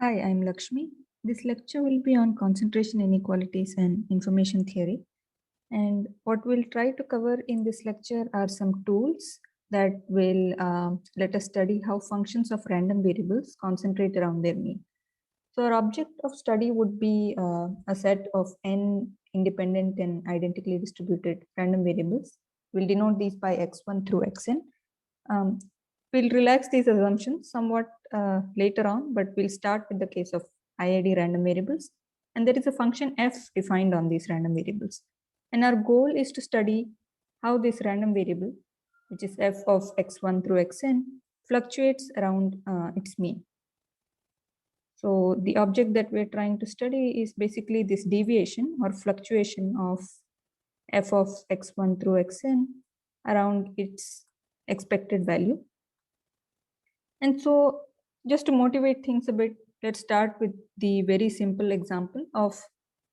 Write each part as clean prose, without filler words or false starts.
Hi, I'm Lakshmi. This lecture will be on concentration inequalities and information theory. And what we'll try to cover in this lecture are some tools that will let us study how functions of random variables concentrate around their mean. So our object of study would be a set of n independent and identically distributed random variables. We'll denote these by x1 through xn. Um, we'll relax these assumptions somewhat later on, but we'll start with the case of IID random variables. And there is a function f defined on these random variables. And our goal is to study how this random variable, which is f of x1 through xn, fluctuates around its mean. So the object that we're trying to study is basically this deviation or fluctuation of f of x1 through xn around its expected value. And so just to motivate things a bit, let's start with the very simple example of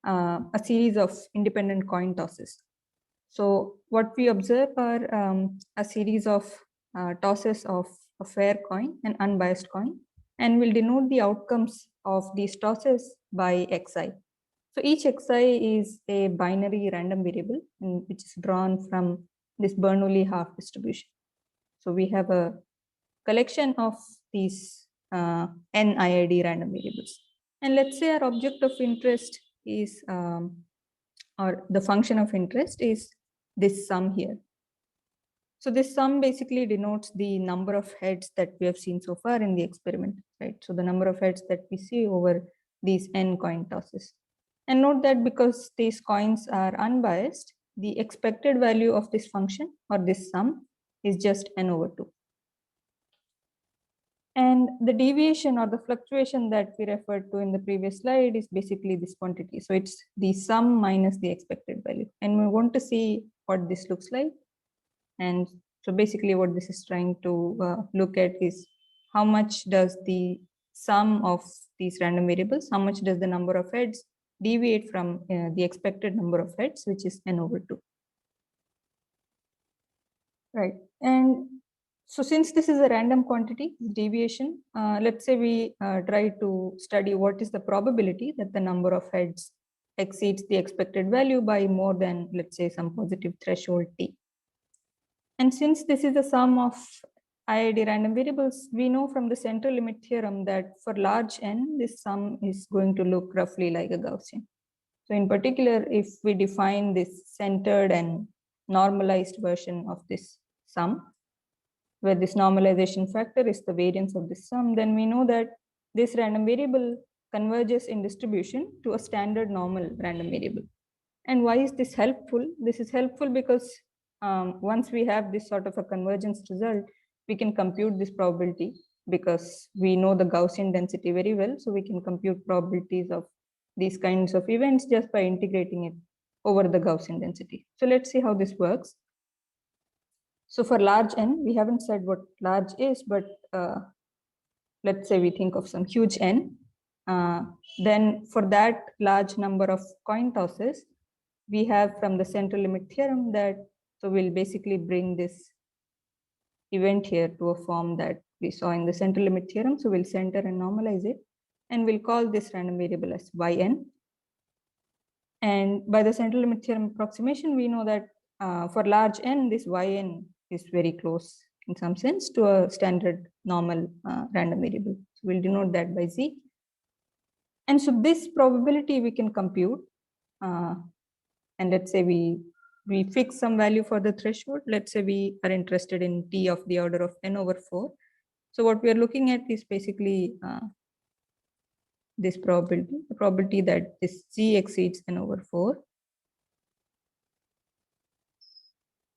a series of independent coin tosses. So what we observe are a series of tosses of a fair coin, an unbiased coin, and we'll denote the outcomes of these tosses by xi. So each xi is a binary random variable which is drawn from this Bernoulli half distribution. So we have a collection of these NIID random variables. And let's say our object of interest is, or the function of interest is this sum here. So this sum basically denotes the number of heads that we have seen so far in the experiment, right? So the number of heads that we see over these n coin tosses. And note that because these coins are unbiased, the expected value of this function or this sum is just n over 2. And the deviation or the fluctuation that we referred to in the previous slide is basically this quantity. So it's the sum minus the expected value. And we want to see what this looks like. And so basically what this is trying to look at is how much does the sum of these random variables, how much does the number of heads deviate from the expected number of heads, which is n over 2. Right. And so since this is a random quantity, deviation, let's say we try to study what is the probability that the number of heads exceeds the expected value by more than, let's say, some positive threshold t. And since this is the sum of IID random variables, we know from the central limit theorem that for large n, this sum is going to look roughly like a Gaussian. So in particular, if we define this centered and normalized version of this sum, where this normalization factor is the variance of this sum, then we know that this random variable converges in distribution to a standard normal random variable. And why is this helpful? This is helpful because once we have this sort of a convergence result, we can compute this probability because we know the Gaussian density very well. So we can compute probabilities of these kinds of events just by integrating it over the Gaussian density. So let's see how this works. So for large n, we haven't said what large is, but let's say we think of some huge n. Then for that large number of coin tosses, we have from the central limit theorem that, so we'll basically bring this event here to a form that we saw in the central limit theorem. So we'll center and normalize it, and we'll call this random variable as yn. And by the central limit theorem approximation, we know that for large n, this yn is very close in some sense to a standard normal random variable. So we'll denote that by z. And so this probability we can compute. And let's say we fix some value for the threshold. Let's say we are interested in t of the order of n over 4. So what we are looking at is basically this probability, the probability that this z exceeds n over 4.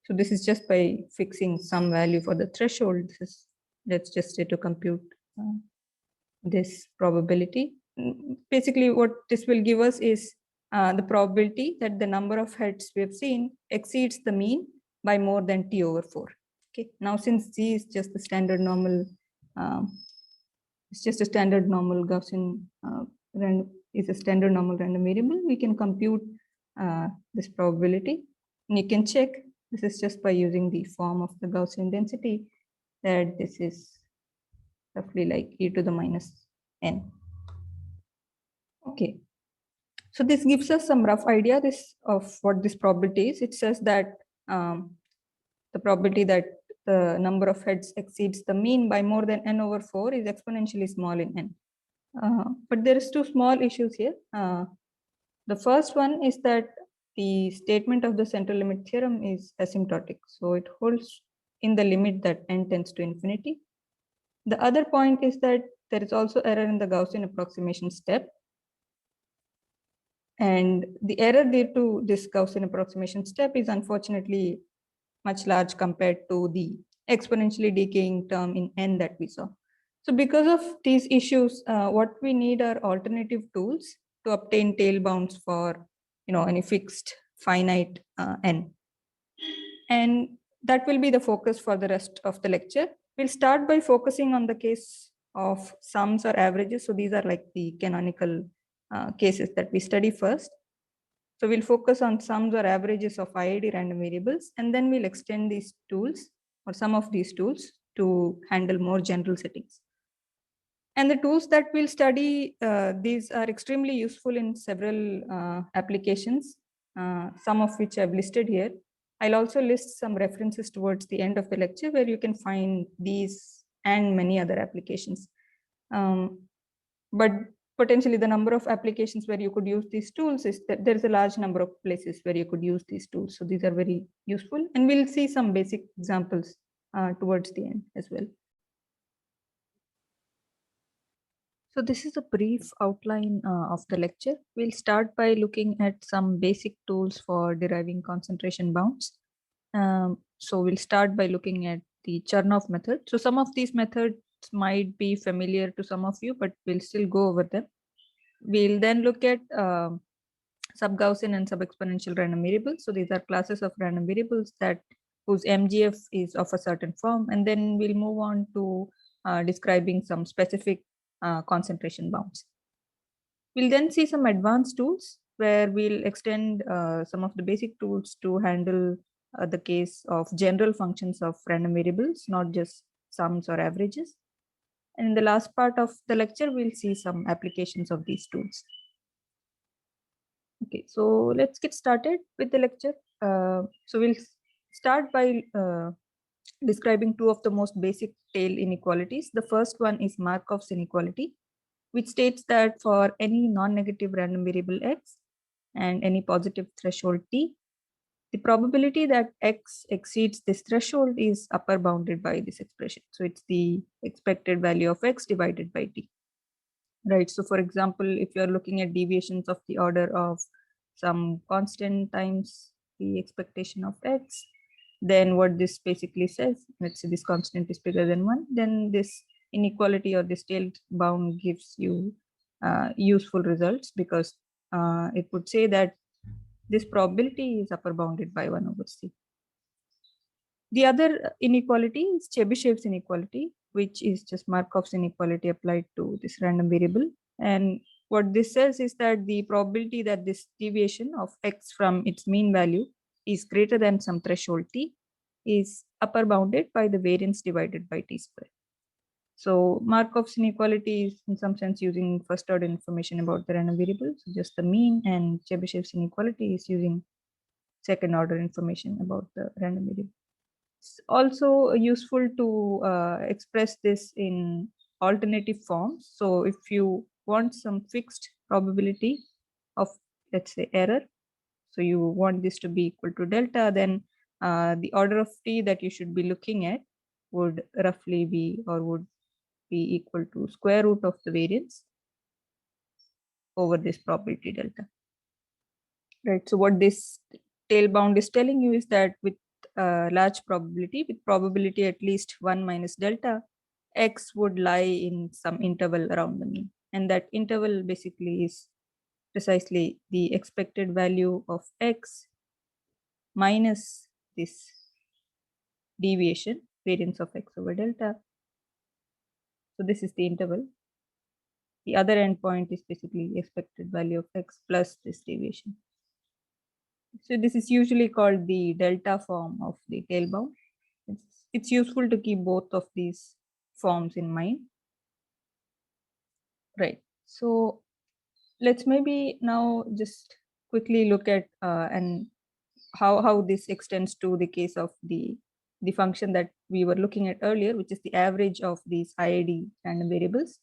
So this is just by fixing some value for the threshold. This is, let's just say to compute this probability. Basically what this will give us is the probability that the number of heads we have seen exceeds the mean by more than t over 4. Okay. Now since z is just the standard normal, it's just a standard normal Gaussian is a standard normal random variable, we can compute this probability. And you can check, this is just by using the form of the Gaussian density, that this is roughly like e to the minus n. Okay. So this gives us some rough idea of what this probability is. It says that the probability that the number of heads exceeds the mean by more than n over 4 is exponentially small in n. But there is two small issues here. The first one is that the statement of the central limit theorem is asymptotic. So it holds in the limit that n tends to infinity. The other point is that there is also error in the Gaussian approximation step. And the error due to this Gaussian approximation step is unfortunately much large compared to the exponentially decaying term in n that we saw. So because of these issues, what we need are alternative tools to obtain tail bounds for any fixed finite n. And that will be the focus for the rest of the lecture. We'll start by focusing on the case of sums or averages. So these are like the canonical cases that we study first. So we'll focus on sums or averages of IID random variables, and then we'll extend these tools or some of these tools to handle more general settings. And the tools that we'll study, these are extremely useful in several applications, some of which I've listed here. I'll also list some references towards the end of the lecture where you can find these and many other applications. But potentially the number of applications where you could use these tools is that there's a large number of places where you could use these tools. So these are very useful, and we'll see some basic examples towards the end as well. So this is a brief outline of the lecture. We'll start by looking at some basic tools for deriving concentration bounds. So we'll start by looking at the Chernoff method. So some of these methods might be familiar to some of you, but we'll still go over them. We'll then look at sub-Gaussian and sub-exponential random variables. So these are classes of random variables whose MGF is of a certain form. And then we'll move on to describing some specific concentration bounds. We'll then see some advanced tools where we'll extend some of the basic tools to handle the case of general functions of random variables, not just sums or averages. And in the last part of the lecture, we'll see some applications of these tools. Okay, so let's get started with the lecture. So we'll start by describing two of the most basic tail inequalities. The first one is Markov's inequality, which states that for any non-negative random variable x and any positive threshold t, the probability that x exceeds this threshold is upper bounded by this expression. So it's the expected value of x divided by t. Right. So for example, if you're looking at deviations of the order of some constant times the expectation of x, then what this basically says, let's say this constant is bigger than 1, then this inequality or this tailed bound gives you useful results, because it would say that this probability is upper bounded by 1 over c. The other inequality is Chebyshev's inequality, which is just Markov's inequality applied to this random variable. And what this says is that the probability that this deviation of x from its mean value is greater than some threshold t is upper bounded by the variance divided by t square. So Markov's inequality is in some sense using first order information about the random variable, so just the mean, and Chebyshev's inequality is using second order information about the random variable. It's also useful to express this in alternative forms. So if you want some fixed probability of, let's say, error, so you want this to be equal to delta, then the order of t that you should be looking at would roughly be, or would be equal to square root of the variance over this probability delta. Right. So what this tail bound is telling you is that with large probability, with probability at least 1 minus delta, x would lie in some interval around the mean. And that interval basically is precisely the expected value of x minus this deviation, variance of x over delta. So this is the interval. The other endpoint is basically expected value of x plus this deviation. So this is usually called the delta form of the tail bound. It's useful to keep both of these forms in mind. Right. So let's maybe now just quickly look at and how this extends to the case of the function that we were looking at earlier, which is the average of these IID random variables.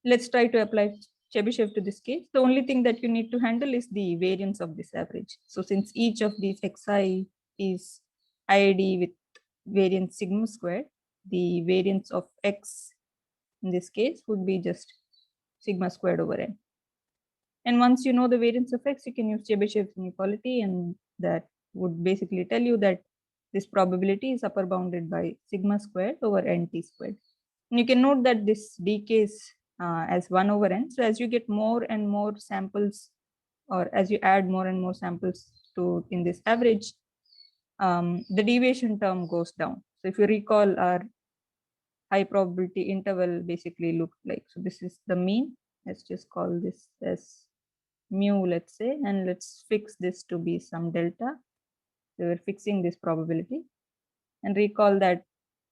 Let's try to apply Chebyshev to this case. The only thing that you need to handle is the variance of this average. So since each of these xi is IID with variance sigma squared, the variance of x in this case would be just sigma squared over n. And once you know the variance of x, you can use Chebyshev's inequality, and that would basically tell you that this probability is upper bounded by sigma squared over nt squared. And you can note that this decays as 1 over n. So as you get more and more samples, or as you add more and more samples to in this average, the deviation term goes down. So if you recall, our high probability interval basically looked like, so this is the mean. Let's just call this as mu, let's say, and let's fix this to be some delta. So we're fixing this probability, and recall that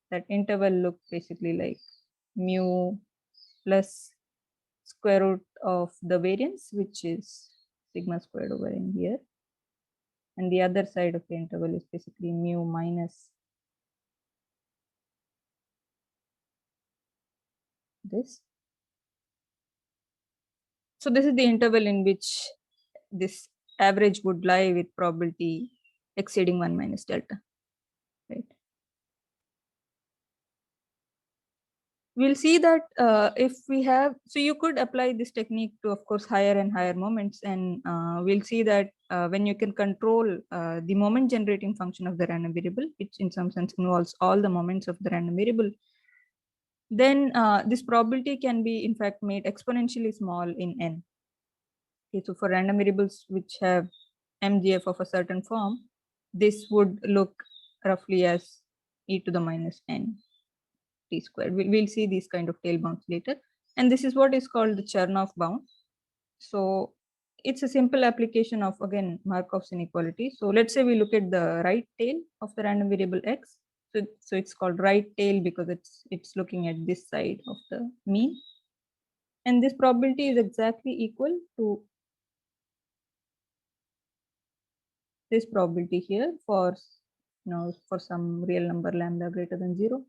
that interval looked basically like mu plus square root of the variance, which is sigma squared over n here. And the other side of the interval is basically mu minus this. So this is the interval in which this average would lie with probability exceeding 1 minus delta, right? We'll see that if we have, so you could apply this technique to, of course, higher and higher moments, and we'll see that when you can control the moment generating function of the random variable, which in some sense involves all the moments of the random variable, then this probability can be in fact made exponentially small in n. Okay, so for random variables which have MGF of a certain form, this would look roughly as e to the minus n t squared. We'll see these kind of tail bounds later. And this is what is called the Chernoff bound. So it's a simple application of, again, Markov's inequality. So let's say we look at the right tail of the random variable x. So it's called right tail because it's looking at this side of the mean. And this probability is exactly equal to this probability here for, for some real number lambda greater than 0.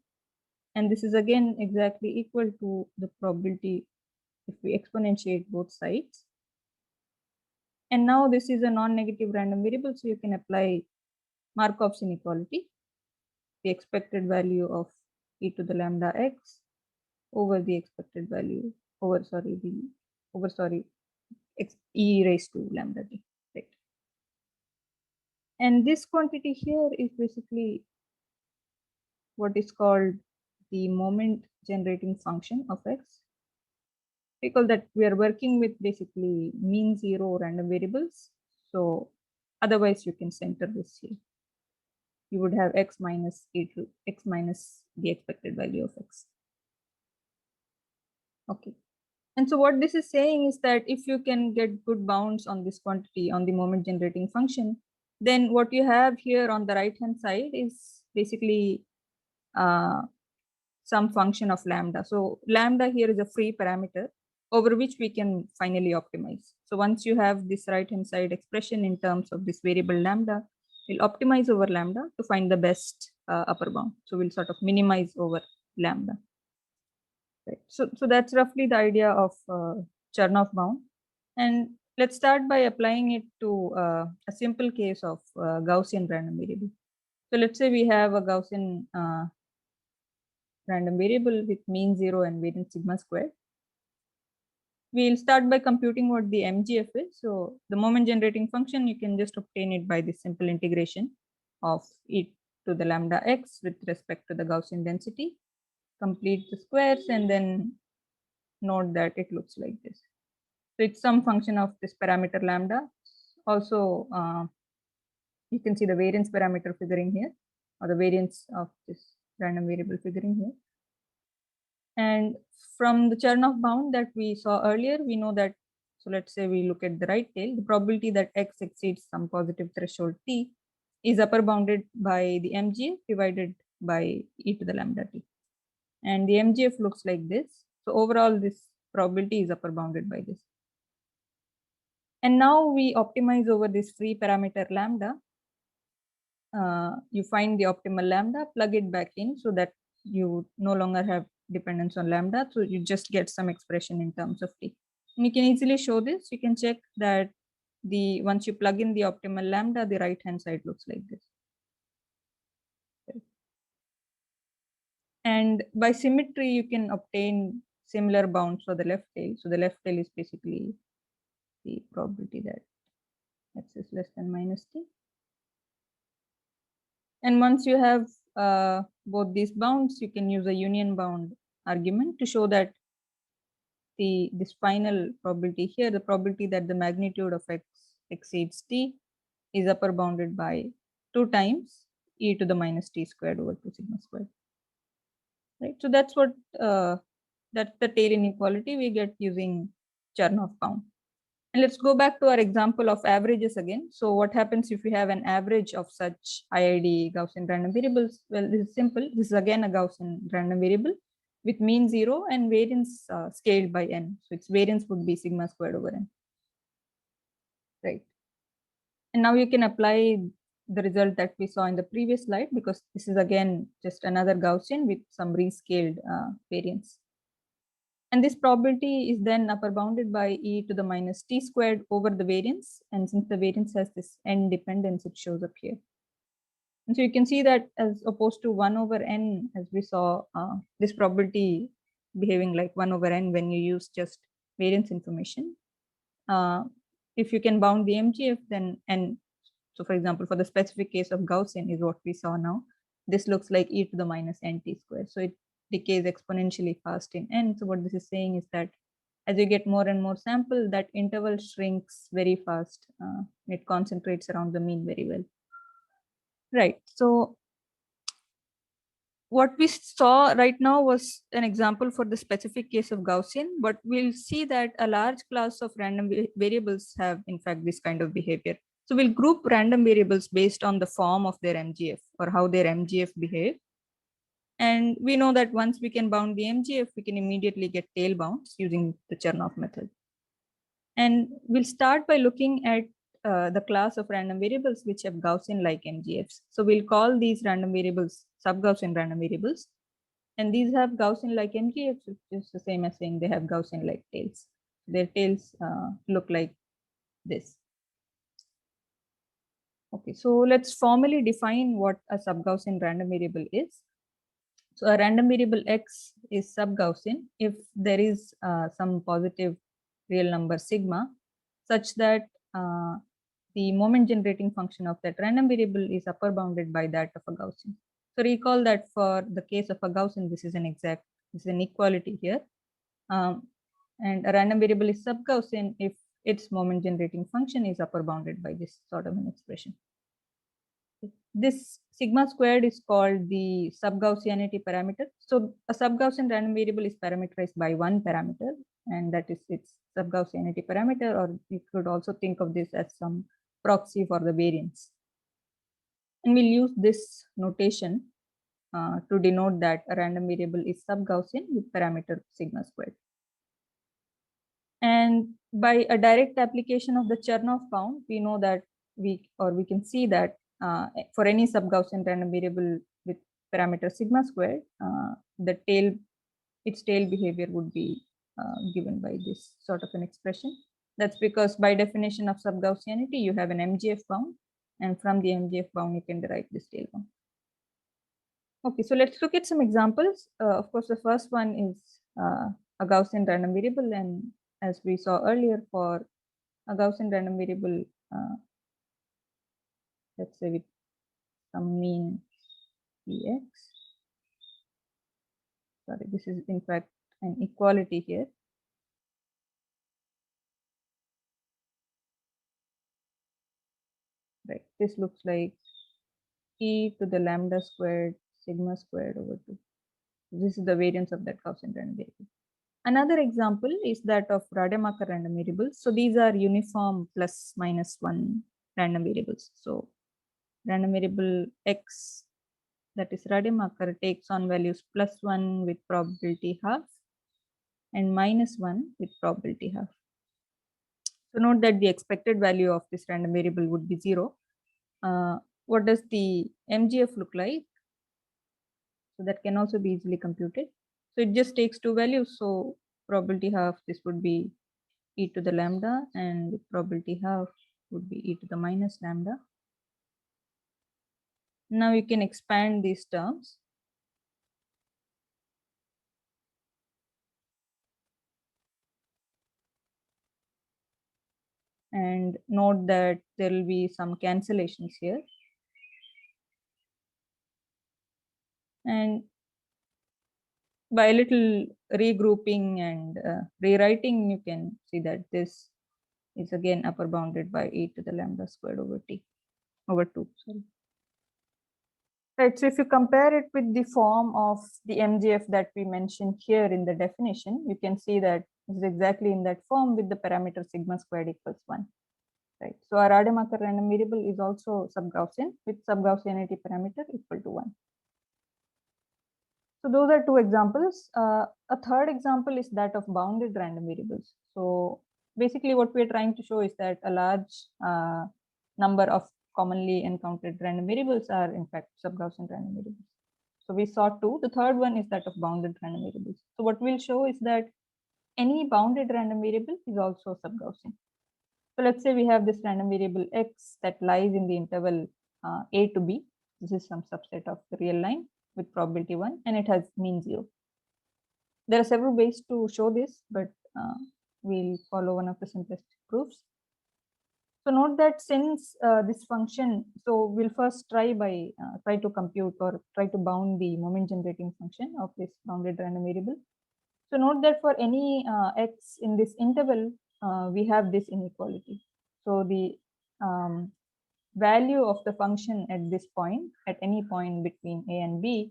And this is again exactly equal to the probability if we exponentiate both sides. And now this is a non-negative random variable, so you can apply Markov's inequality, the expected value of e to the lambda x over the expected value over, x e raised to lambda t, right? And this quantity here is basically what is called the moment generating function of x. Recall that we are working with basically mean zero random variables. So otherwise you can center this here. You would have x minus e to x minus the expected value of x. Okay. And so what this is saying is that if you can get good bounds on this quantity on the moment generating function, then what you have here on the right hand side is basically some function of lambda. So lambda here is a free parameter over which we can finally optimize. So once you have this right hand side expression in terms of this variable lambda, we'll optimize over lambda to find the best upper bound. So we'll sort of minimize over lambda. Right. So that's roughly the idea of Chernoff bound. And let's start by applying it to a simple case of Gaussian random variable. So let's say we have a Gaussian random variable with mean zero and variance sigma squared. We'll start by computing what the MGF is. So the moment generating function, you can just obtain it by this simple integration of e to the lambda x with respect to the Gaussian density. Complete the squares and then note that it looks like this. So it's some function of this parameter lambda. Also, you can see the variance parameter figuring here, or the variance of this random variable figuring here. And from the Chernoff bound that we saw earlier, we know that, so let's say we look at the right tail, the probability that x exceeds some positive threshold t is upper bounded by the MGF divided by e to the lambda t. And the MGF looks like this. So overall, this probability is upper bounded by this. And now we optimize over this free parameter lambda. You find the optimal lambda, plug it back in so that you no longer have dependence on lambda. So you just get some expression in terms of t. And you can easily show this. You can check that once you plug in the optimal lambda, the right hand side looks like this. And by symmetry, you can obtain similar bounds for the left tail. So the left tail is basically the probability that x is less than minus t. And once you have both these bounds, you can use a union bound argument to show that this final probability here, the probability that the magnitude of x exceeds t, is upper bounded by 2 times e to the minus t squared over 2 sigma squared. Right. So that's what that's the tail inequality we get using Chernoff bound. And let's go back to our example of averages again. So what happens if we have an average of such IID Gaussian random variables? Well, this is simple. This is again a Gaussian random variable with mean 0 and variance scaled by n. So its variance would be sigma squared over n. Right. And now you can apply the result that we saw in the previous slide, because this is again just another Gaussian with some rescaled variance. And this probability is then upper bounded by e to the minus t squared over the variance. And since the variance has this n dependence, it shows up here. And so you can see that as opposed to 1 over n, as we saw, this probability behaving like 1 over n when you use just variance information. If you can bound the MGF, then n. So for example, for the specific case of Gaussian is what we saw now. This looks like e to the minus nt squared. So it decays exponentially fast in n. So what this is saying is that as you get more and more sample, that interval shrinks very fast. It concentrates around the mean very well. Right. So what we saw right now was an example for the specific case of Gaussian, but we'll see that a large class of random variables have in fact this kind of behavior. So we'll group random variables based on the form of their MGF or how their MGF behave. And we know that once we can bound the MGF, we can immediately get tail bounds using the Chernoff method. And we'll start by looking at the class of random variables which have Gaussian-like MGFs. So we'll call these random variables sub-Gaussian random variables. And these have Gaussian-like MGFs, which is the same as saying they have Gaussian-like tails. Their tails look like this. Okay, so let's formally define what a sub-Gaussian random variable is. So a random variable x is sub-Gaussian if there is some positive real number sigma, such that the moment generating function of that random variable is upper bounded by that of a Gaussian. So recall that for the case of a Gaussian, this is an equality here. And a random variable is sub-Gaussian if its moment generating function is upper bounded by this sort of an expression. This sigma squared is called the sub-Gaussianity parameter. So a sub-Gaussian random variable is parameterized by one parameter, and that is its sub-Gaussianity parameter, or you could also think of this as some proxy for the variance. And we'll use this notation to denote that a random variable is sub-Gaussian with parameter sigma squared. And by a direct application of the Chernoff bound, we know that we can see that for any sub-Gaussian random variable with parameter sigma squared, its tail behavior would be given by this sort of an expression. That's because by definition of sub-Gaussianity, you have an MGF bound, and from the MGF bound, you can derive this tail bound. Okay, so let's look at some examples. Of course, the first one is a Gaussian random variable, and as we saw earlier, for a Gaussian random variable, let's say with some mean Ex. Sorry, this is in fact an equality here. Right, this looks like e to the lambda squared sigma squared over 2. This is the variance of that Gaussian random variable. Another example is that of Rademacher random variables. So these are uniform plus minus 1 random variables. So random variable x, that is Rademacher, takes on values plus 1 with probability half and minus 1 with probability half. So note that the expected value of this random variable would be 0. What does the MGF look like? So that can also be easily computed. So it just takes two values. So probability half, this would be e to the lambda, and probability half would be e to the minus lambda. Now you can expand these terms. And note that there will be some cancellations here. And by a little regrouping and rewriting, you can see that this is again upper bounded by e to the lambda squared over t over 2. Sorry. Right, so if you compare it with the form of the MGF that we mentioned here in the definition, you can see that this is exactly in that form with the parameter sigma squared equals 1. Right, so our Rademacher random variable is also sub-Gaussian with sub-Gaussianity parameter equal to 1. So those are two examples. A third example is that of bounded random variables. So basically what we're trying to show is that a large number of commonly encountered random variables are in fact sub-Gaussian random variables. So we saw two. The third one is that of bounded random variables. So what we'll show is that any bounded random variable is also sub-Gaussian. So let's say we have this random variable x that lies in the interval a to b. This is some subset of the real line with probability 1, and it has mean 0. There are several ways to show this, but we'll follow one of the simplest proofs. So note that since this function, so we'll first try to compute or try to bound the moment generating function of this bounded random variable. So note that for any x in this interval, we have this inequality. So the value of the function at this point, at any point between a and b,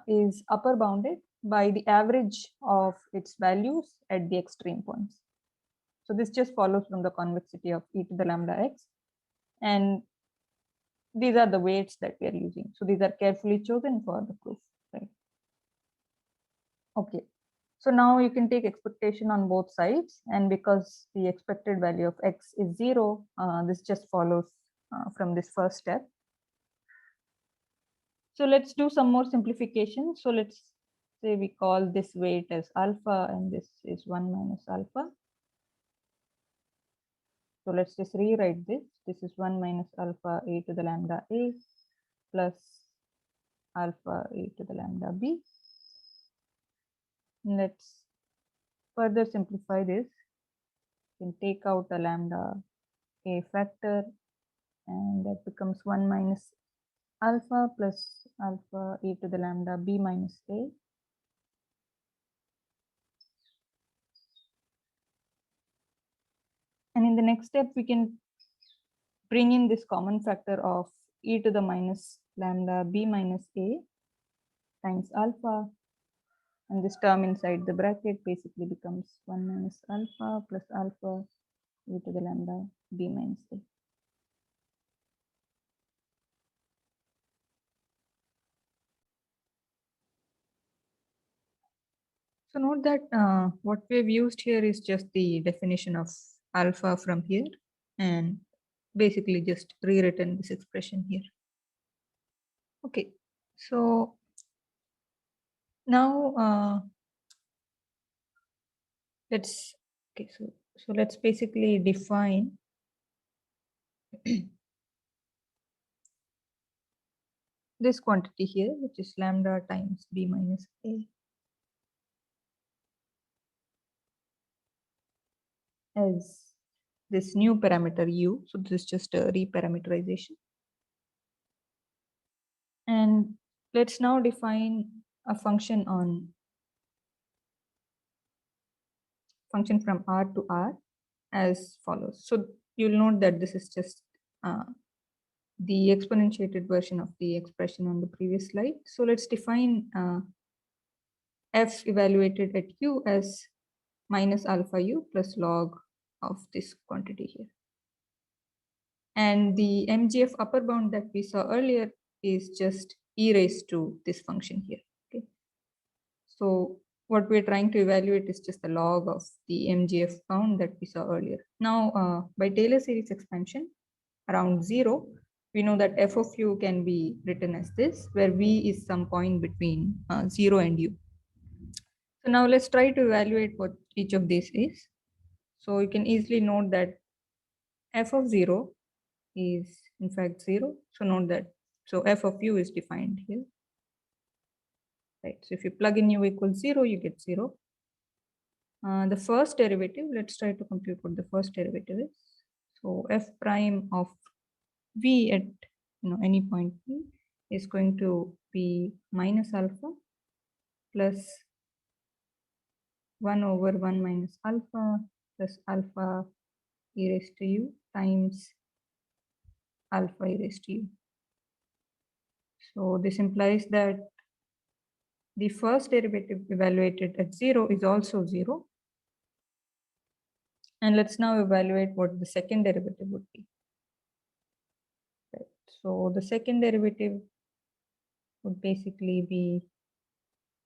is upper bounded by the average of its values at the extreme points. So this just follows from the convexity of e to the lambda x. And these are the weights that we are using. So these are carefully chosen for the proof, right? Okay. So now you can take expectation on both sides. And because the expected value of x is 0, this just follows from this first step. So let's do some more simplification. So let's say we call this weight as alpha, and this is 1 minus alpha. So let's just rewrite this. This is 1 minus alpha a to the lambda a plus alpha a to the lambda b. Let's further simplify this. You can take out a lambda a factor, and that becomes 1 minus alpha plus alpha e to the lambda b minus a. And in the next step, we can bring in this common factor of e to the minus lambda b minus a times alpha. And this term inside the bracket basically becomes 1 minus alpha plus alpha e to the lambda b minus a. So note that what we've used here is just the definition of alpha from here, and basically just rewritten this expression here. Okay, so now let's basically define this quantity here, which is lambda times b minus a, as this new parameter u. So this is just a reparameterization. And let's now define a function from R to R as follows. So you'll note that this is just the exponentiated version of the expression on the previous slide. So let's define f evaluated at u as minus alpha u plus log of this quantity here. And the MGF upper bound that we saw earlier is just e raised to this function here. Okay. So what we're trying to evaluate is just the log of the MGF bound that we saw earlier. Now, by Taylor series expansion around 0, we know that f of u can be written as this, where v is some point between 0 and u. So now let's try to evaluate what each of these is. So you can easily note that f of 0 is in fact 0. So note that, so f of u is defined here. Right, so if you plug in u equals 0, you get 0. The first derivative, let's try to compute what the first derivative is. So f prime of v at any point v is going to be minus alpha plus 1 over 1 minus alpha plus alpha e raised to u times alpha e raised to u. So this implies that the first derivative evaluated at 0 is also 0. And let's now evaluate what the second derivative would be. Right. So the second derivative would basically be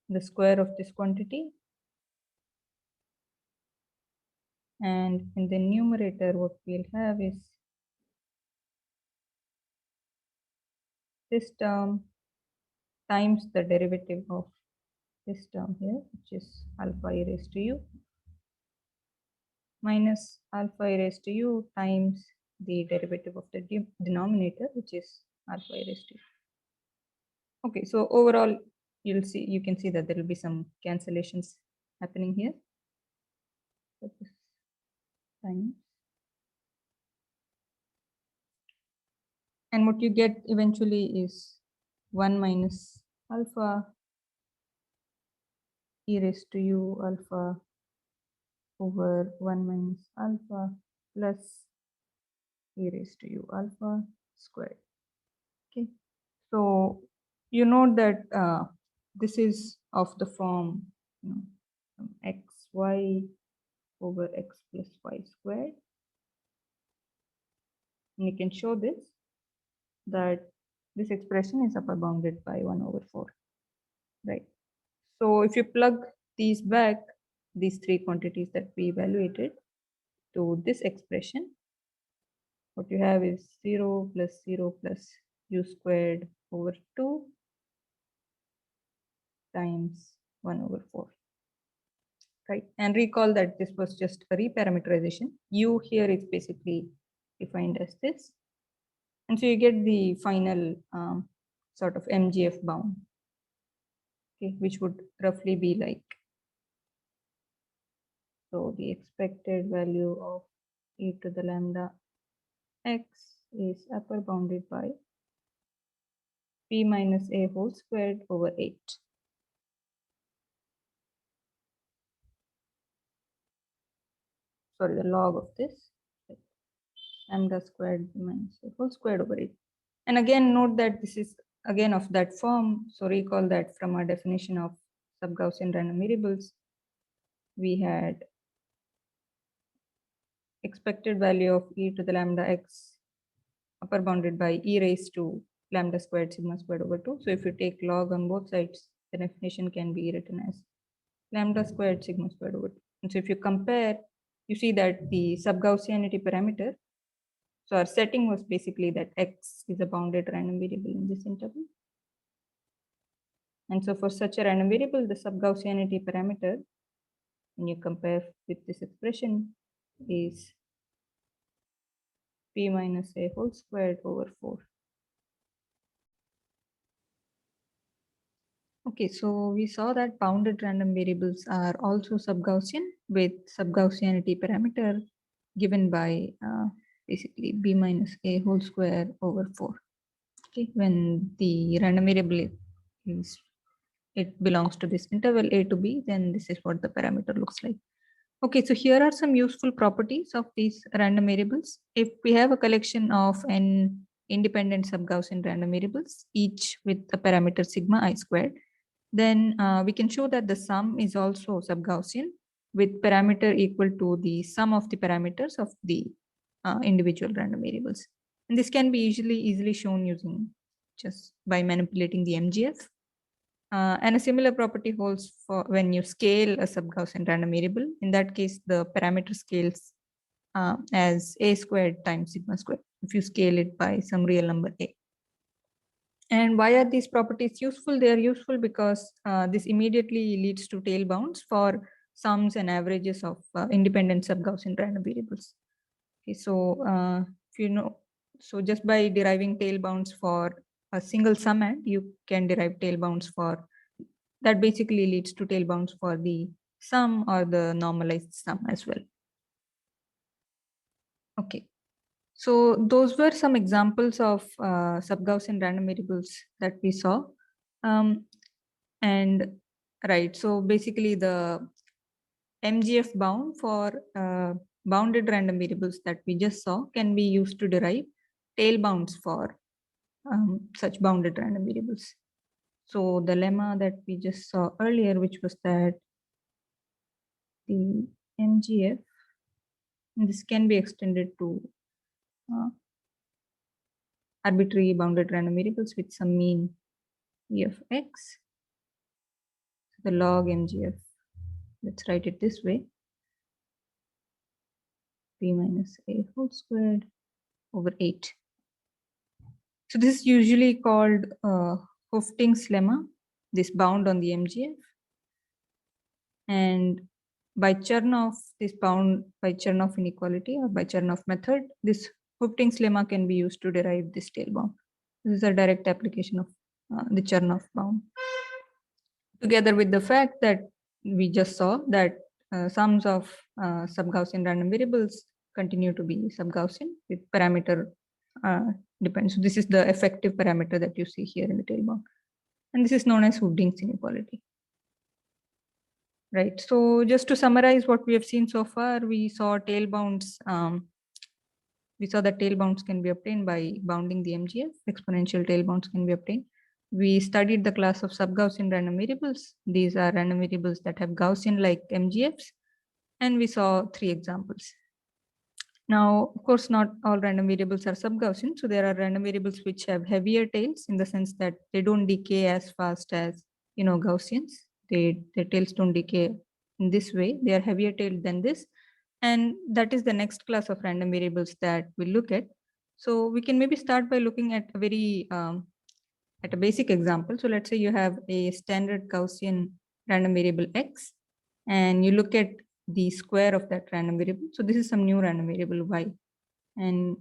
the square of this quantity. And in the numerator, what we'll have is this term times the derivative of this term here, which is alpha e raised to u, minus alpha e raised to u times the derivative of the denominator, which is alpha e raised to u. Okay, so overall, you can see that there will be some cancellations happening here. Times. And what you get eventually is 1 minus alpha e raised to u alpha over 1 minus alpha plus e raised to u alpha squared. Okay, so you note that this is of the form xy over x plus y squared. And you can show this, that this expression is upper bounded by 1 over 4, right? So if you plug these back, these three quantities that we evaluated to this expression, what you have is 0 plus 0 plus u squared over 2 times 1 over 4. Right, and recall that this was just a reparameterization. U here is basically defined as this, and so you get the final sort of MGF bound, okay, which would roughly be like, so the expected value of e to the lambda x is upper bounded by p minus a whole squared over 8. Sorry, the log of this, lambda squared minus a whole squared over 8. And again, note that this is again of that form. So recall that from our definition of sub-Gaussian random variables, we had expected value of e to the lambda x upper bounded by e raised to lambda squared sigma squared over 2. So if you take log on both sides, the definition can be written as lambda squared sigma squared over 2. And so if you compare, you see that the sub-Gaussianity parameter, so our setting was basically that x is a bounded random variable in this interval. And so for such a random variable, the sub-Gaussianity parameter, when you compare with this expression, is p minus a whole squared over 4. Okay, so we saw that bounded random variables are also sub-Gaussian with sub-Gaussianity parameter given by basically b minus a whole square over 4. Okay, when the random variable is, it belongs to this interval a to b, then this is what the parameter looks like. Okay, so here are some useful properties of these random variables. If we have a collection of n independent sub-Gaussian random variables, each with a parameter sigma I squared, then we can show that the sum is also sub-Gaussian with parameter equal to the sum of the parameters of the individual random variables. And this can be easily shown using just by manipulating the MGF. And a similar property holds for when you scale a sub-Gaussian random variable. In that case, the parameter scales as a squared times sigma squared if you scale it by some real number a. And why are these properties useful? They are useful because this immediately leads to tail bounds for sums and averages of independent sub-Gaussian random variables. Okay, so if you know, so just by deriving tail bounds for a single summand, you can derive tail bounds for that basically leads to tail bounds for the sum or the normalized sum as well. Okay, so those were some examples of sub-Gaussian random variables that we saw. And right, so basically the MGF bound for bounded random variables that we just saw can be used to derive tail bounds for such bounded random variables. So the lemma that we just saw earlier, which was that the MGF, this can be extended to arbitrary bounded random variables with some mean E of x. The log MGF, let's write it this way, p minus a whole squared over 8. So this is usually called Hoeffding's lemma, this bound on the MGF. And by Chernoff, this bound by Chernoff inequality or by Chernoff method, this Hoeffding's lemma can be used to derive this tail bound. This is a direct application of the Chernoff bound. Together with the fact that we just saw that sums of sub-Gaussian random variables continue to be sub-Gaussian with parameter depends. So this is the effective parameter that you see here in the tail bound. And this is known as Hoeffding's inequality. Right. So just to summarize what we have seen so far, we saw tail bounds. We saw that tail bounds can be obtained by bounding the MGF. Exponential tail bounds can be obtained. We studied the class of sub-Gaussian random variables. These are random variables that have Gaussian-like MGFs. And we saw 3 examples. Now, of course, not all random variables are sub-Gaussian. So there are random variables which have heavier tails in the sense that they don't decay as fast as, Gaussians. Their tails don't decay in this way. They are heavier tailed than this. And that is the next class of random variables that we'll look at. So we can maybe start by looking at a very at a basic example. So let's say you have a standard Gaussian random variable x, and you look at the square of that random variable. So this is some new random variable y, and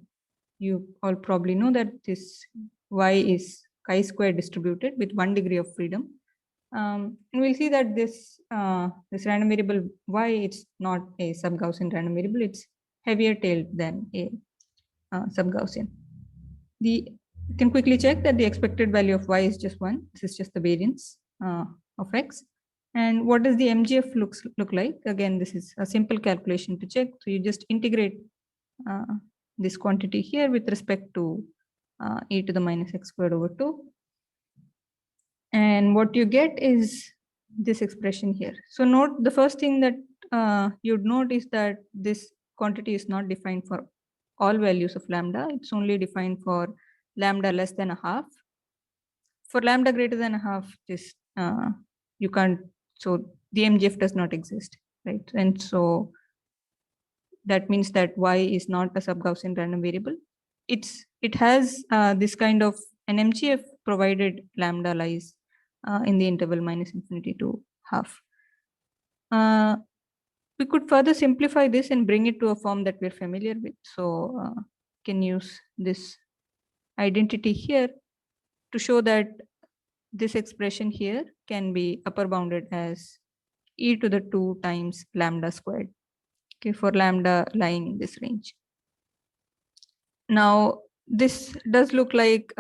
you all probably know that this y is chi-square distributed with 1 degree of freedom. And we'll see that this this random variable y, it's not a sub-Gaussian random variable, it's heavier tailed than a sub-Gaussian. You can quickly check that the expected value of y is just 1. This is just the variance of x. And what does the MGF look like? Again, this is a simple calculation to check. So you just integrate this quantity here with respect to e to the minus x squared over 2. And what you get is this expression here. So note, the first thing that you'd note is that this quantity is not defined for all values of lambda. It's only defined for lambda less than a half. For lambda greater than a half, this you can't, so the MGF does not exist, right? And so that means that y is not a sub-Gaussian random variable. It has this kind of an MGF provided lambda lies in the interval minus infinity to half. We could further simplify this and bring it to a form that we're familiar with. So can use this identity here to show that this expression here can be upper bounded as e to the 2 times lambda squared, okay, for lambda lying in this range. Now, this does look like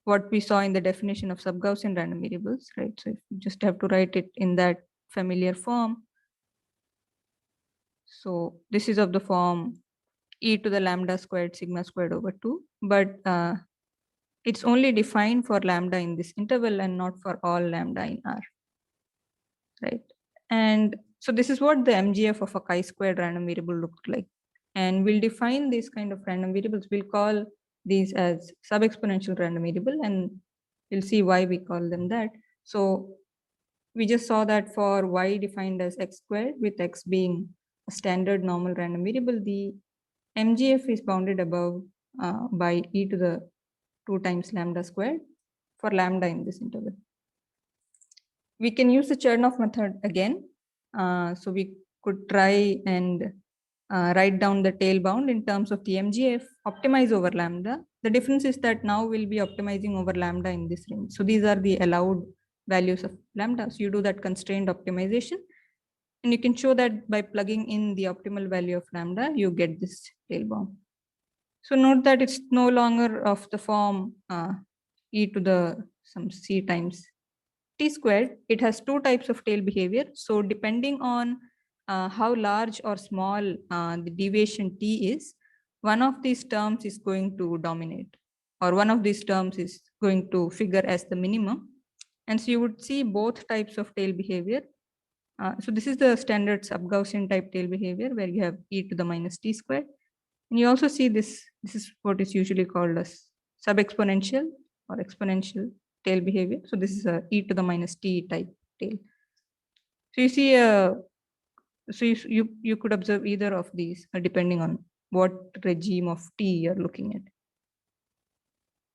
what we saw in the definition of sub-Gaussian random variables, right? So if you just have to write it in that familiar form. So this is of the form e to the lambda squared sigma squared over 2, but it's only defined for lambda in this interval and not for all lambda in R, right? And so this is what the MGF of a chi-squared random variable looked like. And we'll define these kind of random variables. We'll call these as sub-exponential random variable, and We'll see why we call them that. So we just saw that for y defined as x squared with x being a standard normal random variable, the MGF is bounded above by e to the 2 times lambda squared for lambda in this interval. We can use the Chernoff method again. So we could try and write down the tail bound in terms of the MGF, optimize over lambda. The difference is that now we'll be optimizing over lambda in this range. So these are the allowed values of lambda. So you do that constrained optimization, and you can show that by plugging in the optimal value of lambda, you get this tail bound. So note that it's no longer of the form e to the some c times t squared. It has two types of tail behavior. So depending on how large or small the deviation t is, one of these terms is going to dominate, or one of these terms is going to figure as the minimum. And so you would see both types of tail behavior. So this is the standard sub-Gaussian type tail behavior where you have e to the minus t squared. And you also see this is what is usually called as sub-exponential or exponential tail behavior. So this is a e to the minus t type tail. So you see, so you could observe either of these depending on what regime of t you're looking at.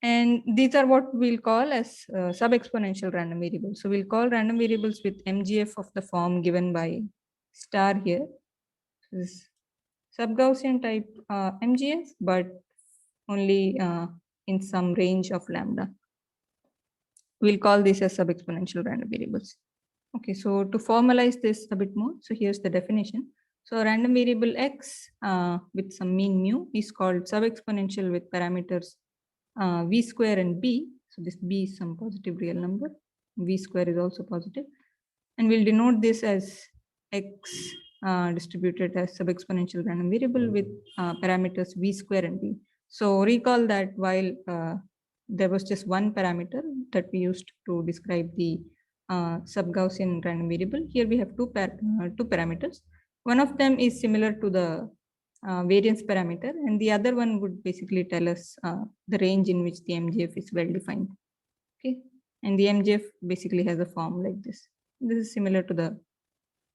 And these are what we'll call as sub-exponential random variables. So we'll call random variables with MGF of the form given by star here. This sub-Gaussian type MGF, but only in some range of lambda. We'll call this as sub-exponential random variables. Okay, so to formalize this a bit more, so here's the definition. So a random variable x with some mean mu is called sub-exponential with parameters v square and b. So this b is some positive real number. V square is also positive. And we'll denote this as x distributed as sub-exponential random variable with parameters v square and b. So recall that while there was just one parameter that we used to describe the sub-Gaussian random variable, here we have two parameters. One of them is similar to the variance parameter, and the other one would basically tell us the range in which the MGF is well defined. Okay, and the MGF basically has a form like this. This is similar to the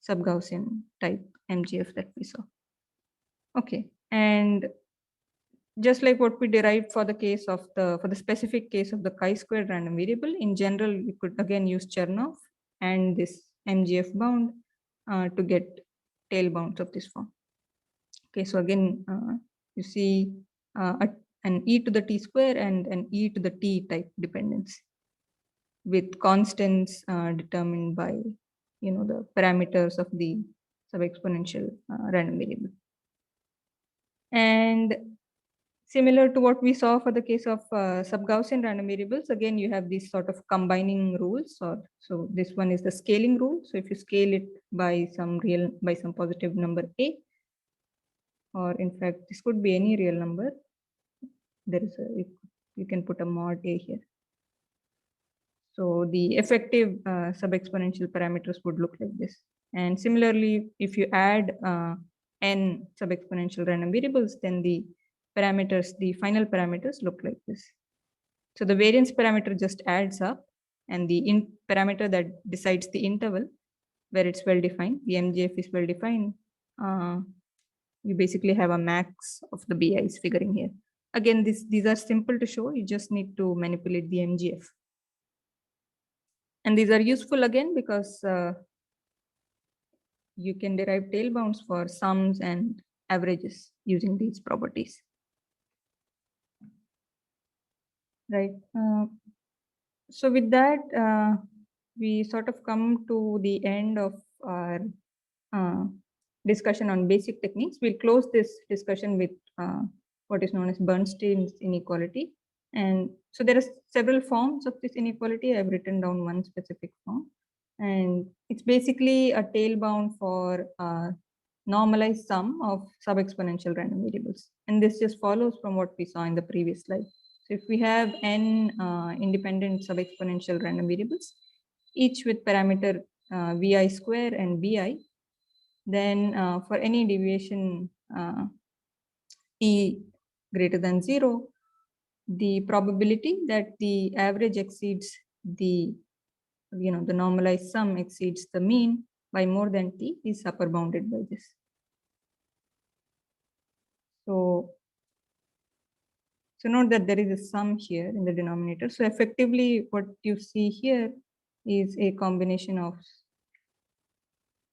sub-Gaussian type MGF that we saw. Okay, and just like what we derived for the case of the specific case of the chi-squared random variable, in general, you could again use Chernoff and this MGF bound to get tail bounds of this form. Okay, so again, you see an e to the t square and an e to the t type dependence with constants determined by the parameters of the sub-exponential random variable. And similar to what we saw for the case of sub-Gaussian random variables, again, you have these sort of combining rules. So this one is the scaling rule. So if you scale it by some positive number a, or in fact, this could be any real number. You can put a mod a here. So the effective sub-exponential parameters would look like this. And similarly, if you add n sub-exponential random variables, then the final parameters look like this. So the variance parameter just adds up, and the parameter that decides the interval where it's well defined, the MGF is well defined, you basically have a max of the BIs figuring here. Again, these are simple to show. You just need to manipulate the MGF. And these are useful again because you can derive tail bounds for sums and averages using these properties. Right. So with that, we sort of come to the end of our discussion on basic techniques. We'll close this discussion with what is known as Bernstein's inequality. And so there are several forms of this inequality. I've written down one specific form. And it's basically a tail bound for normalized sum of sub-exponential random variables. And this just follows from what we saw in the previous slide. So if we have n independent sub-exponential random variables, each with parameter vi square and bi, then for any deviation t greater than 0, the probability that the average exceeds the, the normalized sum exceeds the mean by more than t is upper bounded by this. So note that there is a sum here in the denominator. So effectively what you see here is a combination of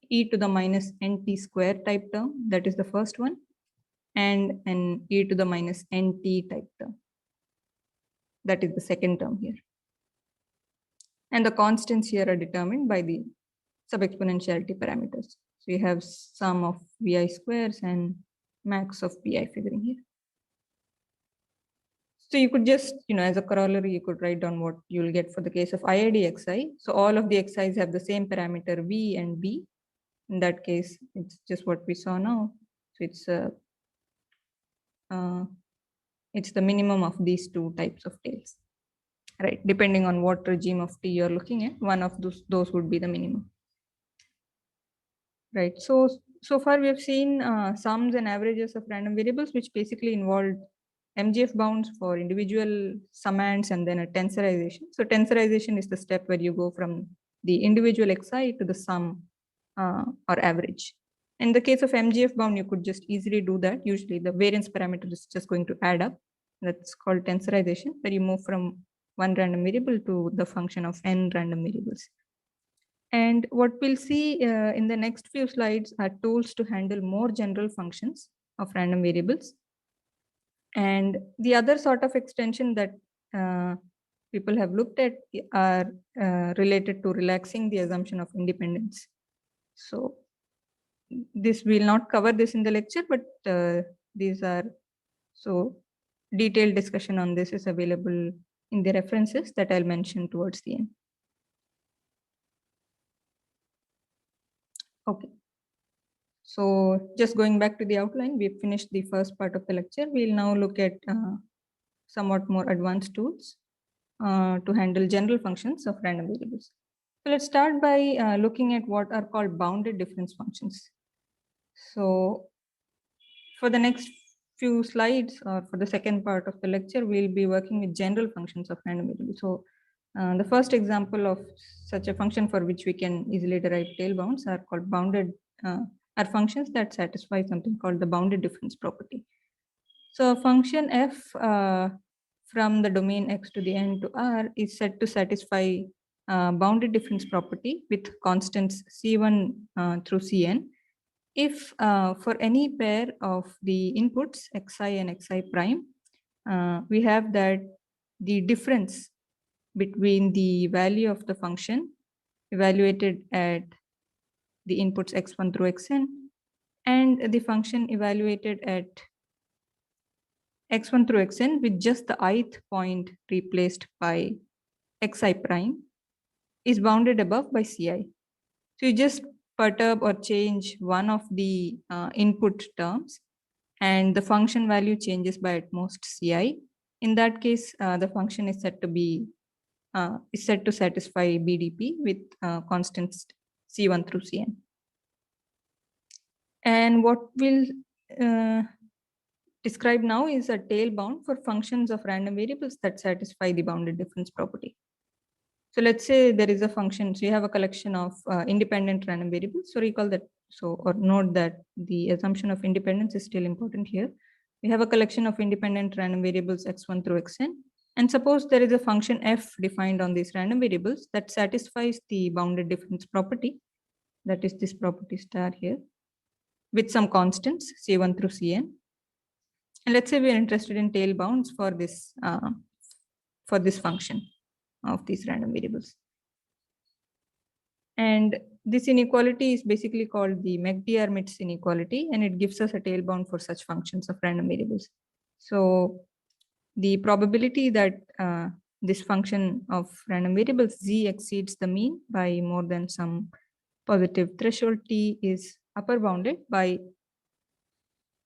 e to the minus nt square type term, that is the first one, and an e to the minus nt type term, that is the second term here. And the constants here are determined by the sub-exponentiality parameters. So you have sum of vi squares and max of pi figuring here. So you could just, as a corollary, you could write down what you'll get for the case of IID xi. So all of the xi's have the same parameter v and b. In that case, it's just what we saw now. So it's the minimum of these two types of tails, right? Depending on what regime of t you're looking at, one of those would be the minimum, right? So far we have seen sums and averages of random variables, which basically involved MGF bounds for individual summands and then a tensorization. So tensorization is the step where you go from the individual xi to the sum or average. In the case of MGF bound, you could just easily do that. Usually the variance parameter is just going to add up. That's called tensorization, where you move from one random variable to the function of n random variables. And what we'll see in the next few slides are tools to handle more general functions of random variables. And the other sort of extension that people have looked at are related to relaxing the assumption of independence. So this will not cover this in the lecture, but these are, so detailed discussion on this is available in the references that I'll mention towards the end. Okay. So just going back to the outline, we've finished the first part of the lecture. We'll now look at somewhat more advanced tools to handle general functions of random variables. So let's start by looking at what are called bounded difference functions. So for the next few slides, or for the second part of the lecture, we'll be working with general functions of random variables. So the first example of such a function for which we can easily derive tail bounds are called bounded, are functions that satisfy something called the bounded difference property. So a function f from the domain x to the n to r is said to satisfy bounded difference property with constants c1 through cn if for any pair of the inputs xi and xi prime, we have that the difference between the value of the function evaluated at the inputs x1 through xn and the function evaluated at x1 through xn with just the ith point replaced by xi prime is bounded above by ci. So you just perturb or change one of the input terms and the function value changes by at most ci. In that case, the function is said to be satisfy BDP with constants c1 through cn. And what we'll describe now is a tail bound for functions of random variables that satisfy the bounded difference property. So let's say there is a function, so you have a collection of independent random variables. So recall that, or note that the assumption of independence is still important here. We have a collection of independent random variables x1 through xn. And suppose there is a function f defined on these random variables that satisfies the bounded difference property, that is this property star here, with some constants c1 through cn. And let's say we are interested in tail bounds for this function of these random variables. And this inequality is basically called the McDiarmid's inequality, and it gives us a tail bound for such functions of random variables. So the probability that this function of random variables z exceeds the mean by more than some positive threshold t is upper bounded by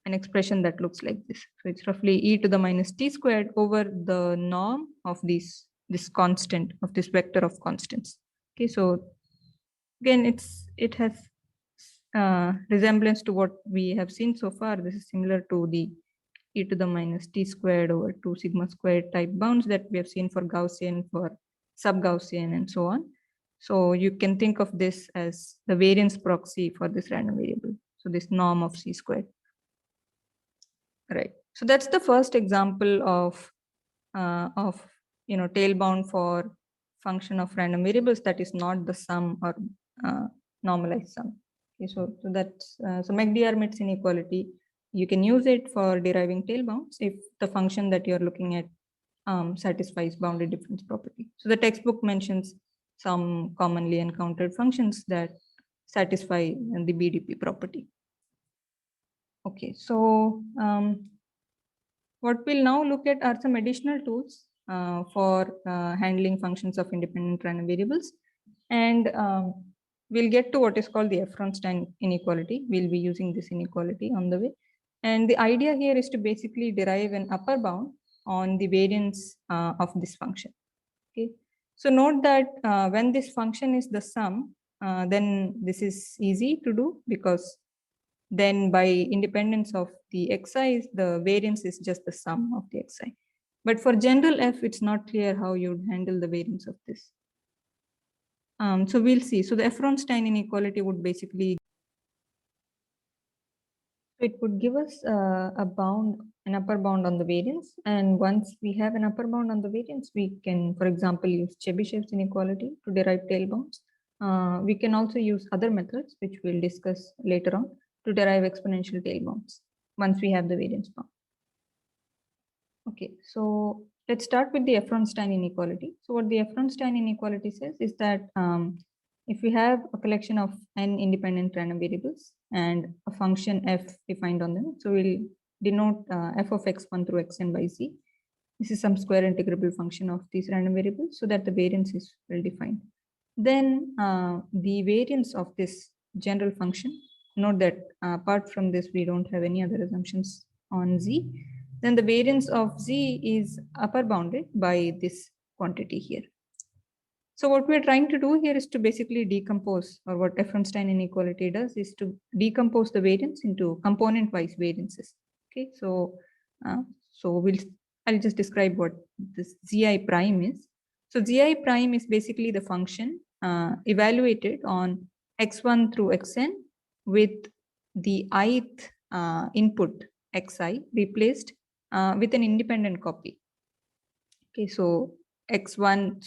an expression that looks like this. So it's roughly e to the minus t squared over the norm of this constant of this vector of constants. Okay, so again, it has resemblance to what we have seen so far. This is similar to the e to the minus t squared over 2 sigma squared type bounds that we have seen for Gaussian, for sub-Gaussian, and so on. So you can think of this as the variance proxy for this random variable. So this norm of c squared. Right. So that's the first example of tail bound for function of random variables that is not the sum or normalized sum. Okay, so that's so McDiarmid's inequality. You can use it for deriving tail bounds if the function that you're looking at satisfies boundary difference property. So the textbook mentions some commonly encountered functions that satisfy the BDP property. Okay, so what we'll now look at are some additional tools for handling functions of independent random variables. And we'll get to what is called the Efronstein inequality. We'll be using this inequality on the way. And the idea here is to basically derive an upper bound on the variance of this function. Okay. So note that when this function is the sum, then this is easy to do because then by independence of the xi's, the variance is just the sum of the xi. But for general f, it's not clear how you'd handle the variance of this. So we'll see. So the Efronstein inequality would basically, it would give us a bound, an upper bound on the variance. And once we have an upper bound on the variance, we can, for example, use Chebyshev's inequality to derive tail bounds. We can also use other methods, which we'll discuss later on, to derive exponential tail bounds once we have the variance bound. Okay, so let's start with the Efronstein inequality. So what the Efronstein inequality says is that if we have a collection of n independent random variables and a function f defined on them, so we'll denote f of x1 through xn by z. This is some square integrable function of these random variables so that the variance is well defined. Then the variance of this general function, note that apart from this, we don't have any other assumptions on z. Then the variance of z is upper bounded by this quantity here. So what we're trying to do here is to basically decompose, or what Efronstein inequality does is to decompose the variance into component-wise variances. Okay, so I'll just describe what this zi prime is. So zi prime is basically the function evaluated on x1 through xn with the ith input xi replaced with an independent copy. Okay, so x1,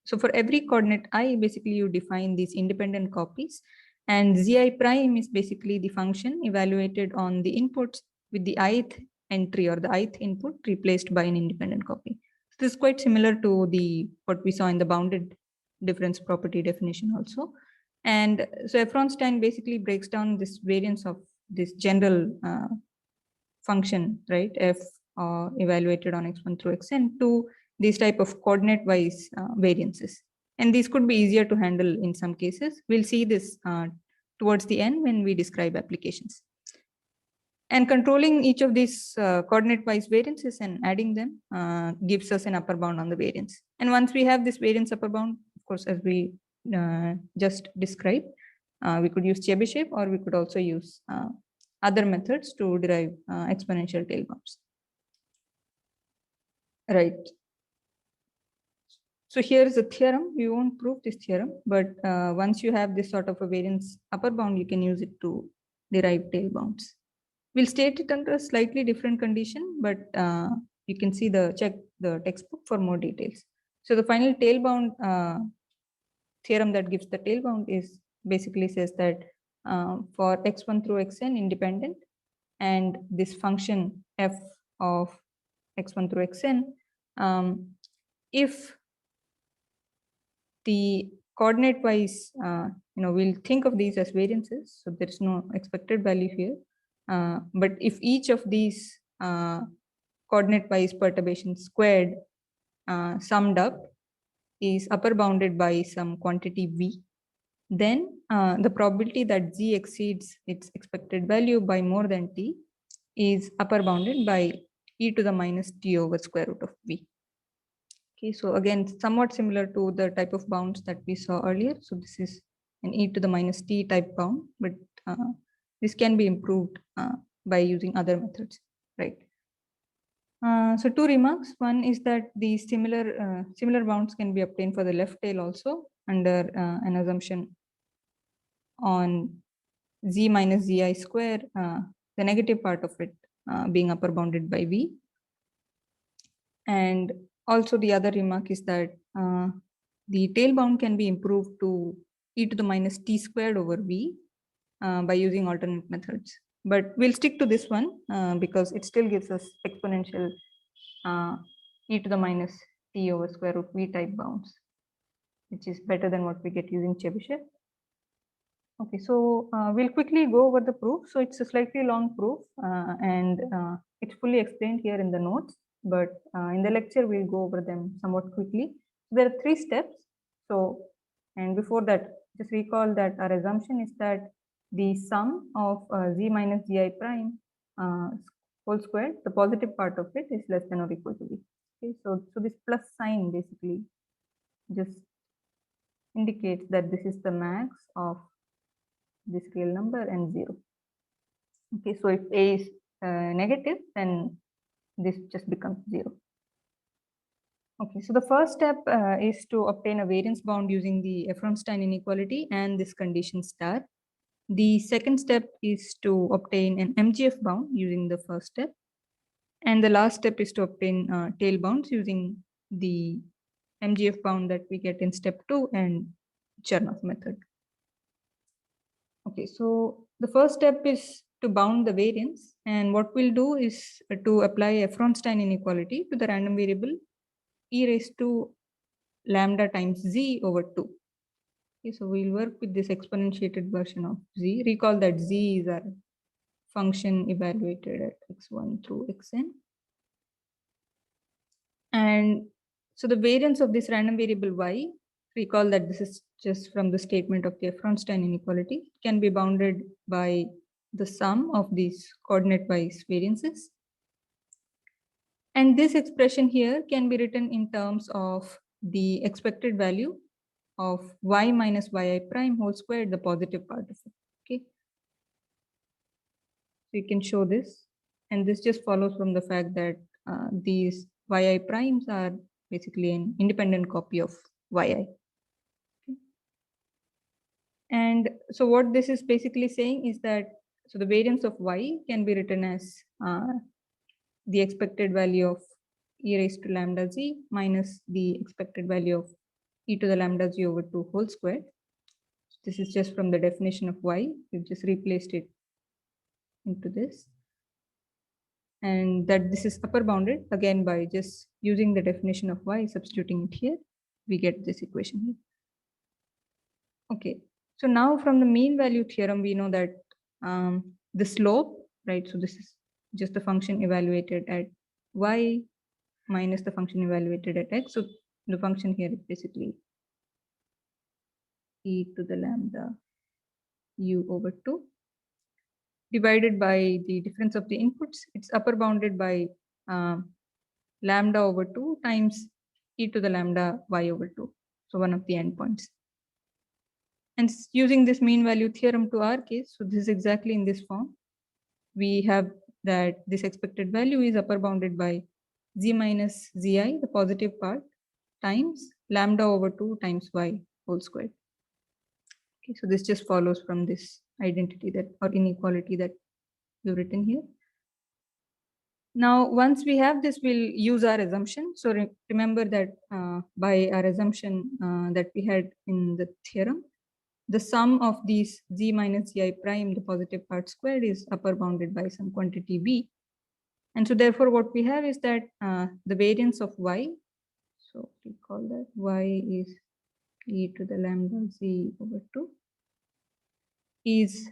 so for every coordinate I, basically you define these independent copies, and zi prime is basically the function evaluated on the inputs with the ith entry or the ith input replaced by an independent copy. So this is quite similar to what we saw in the bounded difference property definition also. And so Efronstein basically breaks down this variance of this general function, right, f evaluated on x1 through xn to these type of coordinate wise variances. And these could be easier to handle in some cases. We'll see this towards the end when we describe applications. And controlling each of these coordinate wise variances and adding them gives us an upper bound on the variance. And once we have this variance upper bound, of course, as we just described, we could use Chebyshev, or we could also use other methods to derive exponential tail bounds. Right. So here is a theorem. We won't prove this theorem, but once you have this sort of a variance upper bound, you can use it to derive tail bounds. We'll state it under a slightly different condition, but you can see check the textbook for more details. So the final tail bound theorem that gives the tail bound is basically says that for x1 through xn independent, and this function f of x1 through xn, if the coordinate wise, we'll think of these as variances, so there's no expected value here. But if each of these coordinate wise perturbations squared summed up is upper bounded by some quantity v, then the probability that z exceeds its expected value by more than t is upper bounded by e to the minus t over square root of v. Okay, so again, somewhat similar to the type of bounds that we saw earlier. So this is an e to the minus t type bound, but this can be improved by using other methods, right? So two remarks. One is that the similar bounds can be obtained for the left tail also under an assumption on z minus zi square, the negative part of it being upper bounded by v. And also the other remark is that the tail bound can be improved to e to the minus t squared over v by using alternate methods. But we'll stick to this one because it still gives us exponential e to the minus t over square root v type bounds, which is better than what we get using Chebyshev. Okay, so we'll quickly go over the proof. So it's a slightly long proof and it's fully explained here in the notes, but in the lecture we'll go over them somewhat quickly. There are 3 steps. So, and before that, just recall that our assumption is that the sum of z minus zi prime whole squared, the positive part of it is less than or equal to v. Okay, so this plus sign basically just indicates that this is the max of this real number and 0. Okay, so if a is negative, then this just becomes 0. Okay, so the first step is to obtain a variance bound using the Efronstein inequality and this condition star. The second step is to obtain an MGF bound using the first step. And the last step is to obtain tail bounds using the MGF bound that we get in step 2 and Chernoff method. Okay, so the first step is to bound the variance, and what we'll do is to apply Efronstein inequality to the random variable e raised to lambda times z over 2. Okay, so we'll work with this exponentiated version of z. Recall that z is our function evaluated at x1 through xn. And so the variance of this random variable y, recall that this is just from the statement of the Efronstein inequality, can be bounded by the sum of these coordinate-wise variances. And this expression here can be written in terms of the expected value of y minus yi prime whole squared, the positive part of it. Okay. So you can show this. And this just follows from the fact that these yi primes are basically an independent copy of yi. And so what this is basically saying is that, so the variance of y can be written as the expected value of e raised to lambda z minus the expected value of e to the lambda z over 2 whole square. So this is just from the definition of y. We've just replaced it into this. And that this is upper bounded again by just using the definition of y, substituting it here, we get this equation here. Okay, so now from the mean value theorem, we know that the slope, right? So this is just the function evaluated at y minus the function evaluated at x. So the function here is basically e to the lambda u over 2 divided by the difference of the inputs. It's upper bounded by lambda over 2 times e to the lambda y over 2. So one of the endpoints. And using this mean value theorem to our case, so this is exactly in this form. We have that this expected value is upper bounded by z minus zi, the positive part, times lambda over 2 times y whole squared. Okay, so this just follows from this identity that or inequality that we've written here. Now, once we have this, we'll use our assumption. So remember that by our assumption that we had in the theorem, the sum of these z minus zi prime, the positive part squared, is upper bounded by some quantity v. And so therefore what we have is that the variance of y, so we call that y is e to the lambda z over 2, is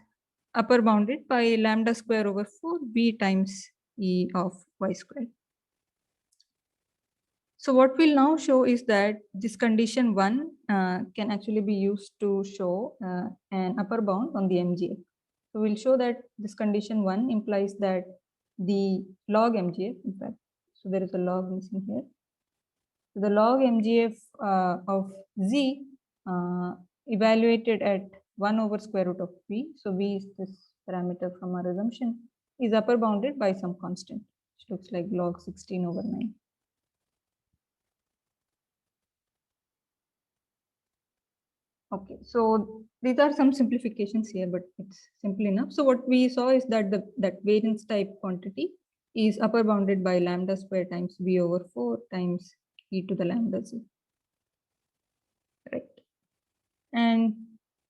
upper bounded by lambda square over 4 v times e of y squared. So what we'll now show is that this condition 1 can actually be used to show an upper bound on the MGF. So we'll show that this condition 1 implies that the log MGF, in fact, so there is a log missing here. So the log MGF of z evaluated at 1 over square root of v. So v is this parameter from our assumption, is upper bounded by some constant. which looks like log 16/9. Okay, so these are some simplifications here, but it's simple enough. So what we saw is that that variance type quantity is upper bounded by lambda square times v/4 times e to the lambda z, right? And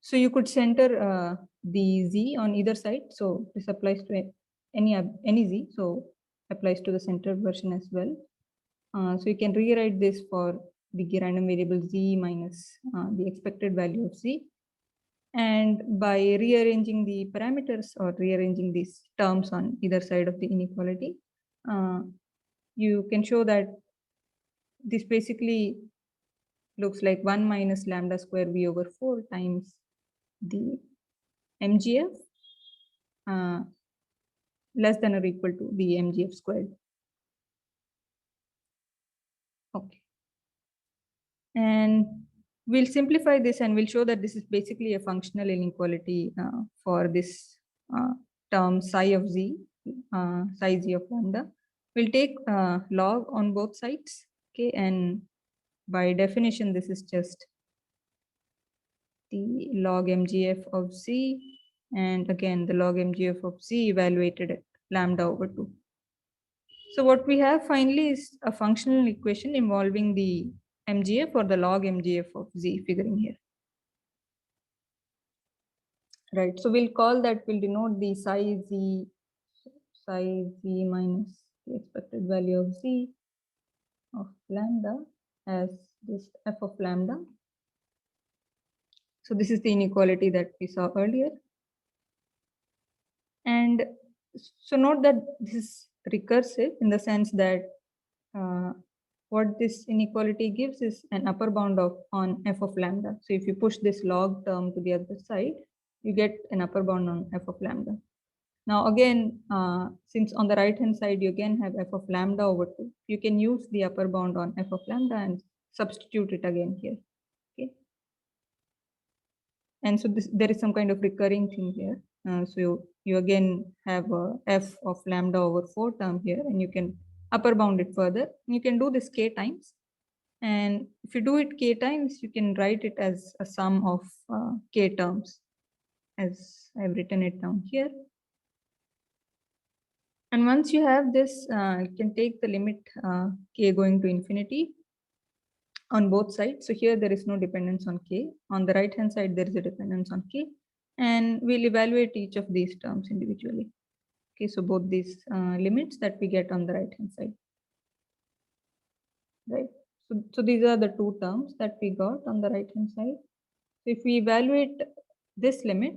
so you could center the z on either side. So this applies to any z. So applies to the centered version as well. So you can rewrite this for the random variable z minus the expected value of z. And by rearranging the parameters or rearranging these terms on either side of the inequality, you can show that this basically looks like 1 minus lambda square v/4 times the MGF less than or equal to the MGF squared. Okay. And we'll simplify this and we'll show that this is basically a functional inequality for this term psi of z, psi z of lambda. We'll take log on both sides, okay, and by definition, this is just the log MGF of z, and again the log MGF of z evaluated at lambda/2. So what we have finally is a functional equation involving the MGF or the log MGF of z figuring here. Right, so we'll call that, we'll denote the psi z minus the expected value of z of lambda as this f of lambda. So this is the inequality that we saw earlier. And so note that this is recursive in the sense that what this inequality gives is an upper bound of on f of lambda. So if you push this log term to the other side, you get an upper bound on f of lambda. Now again, since on the right hand side you again have f of lambda/2, you can use the upper bound on f of lambda and substitute it again here. Okay. And so there is some kind of recurring thing here. So you again have a f of lambda/4 term here, and you can upper bound it further. You can do this k times. And if you do it k times, you can write it as a sum of k terms, as I've written it down here. And once you have this, you can take the limit k going to infinity on both sides. So here there is no dependence on k. On the right hand side, there is a dependence on k. And we'll evaluate each of these terms individually. Okay, so both these limits that we get on the right hand side. Right. So these are the two terms that we got on the right hand side. So if we evaluate this limit,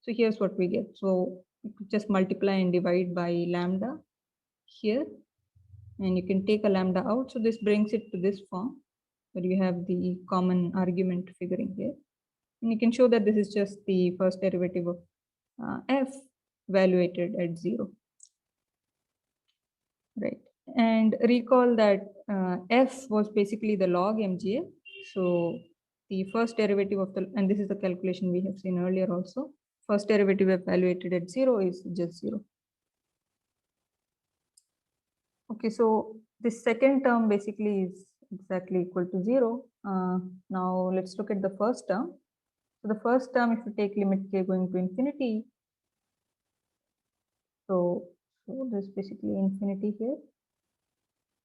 so here's what we get. So you could just multiply and divide by lambda here, and you can take a lambda out. So this brings it to this form where you have the common argument figuring here. And you can show that this is just the first derivative of f evaluated at 0. Right. And recall that f was basically the log MGF. So the first derivative of the, and this is the calculation we have seen earlier also, first derivative evaluated at 0 is just 0. Okay, so this second term basically is exactly equal to 0. Now let's look at the first term. So the first term, if you take limit k going to infinity, so there's basically infinity here.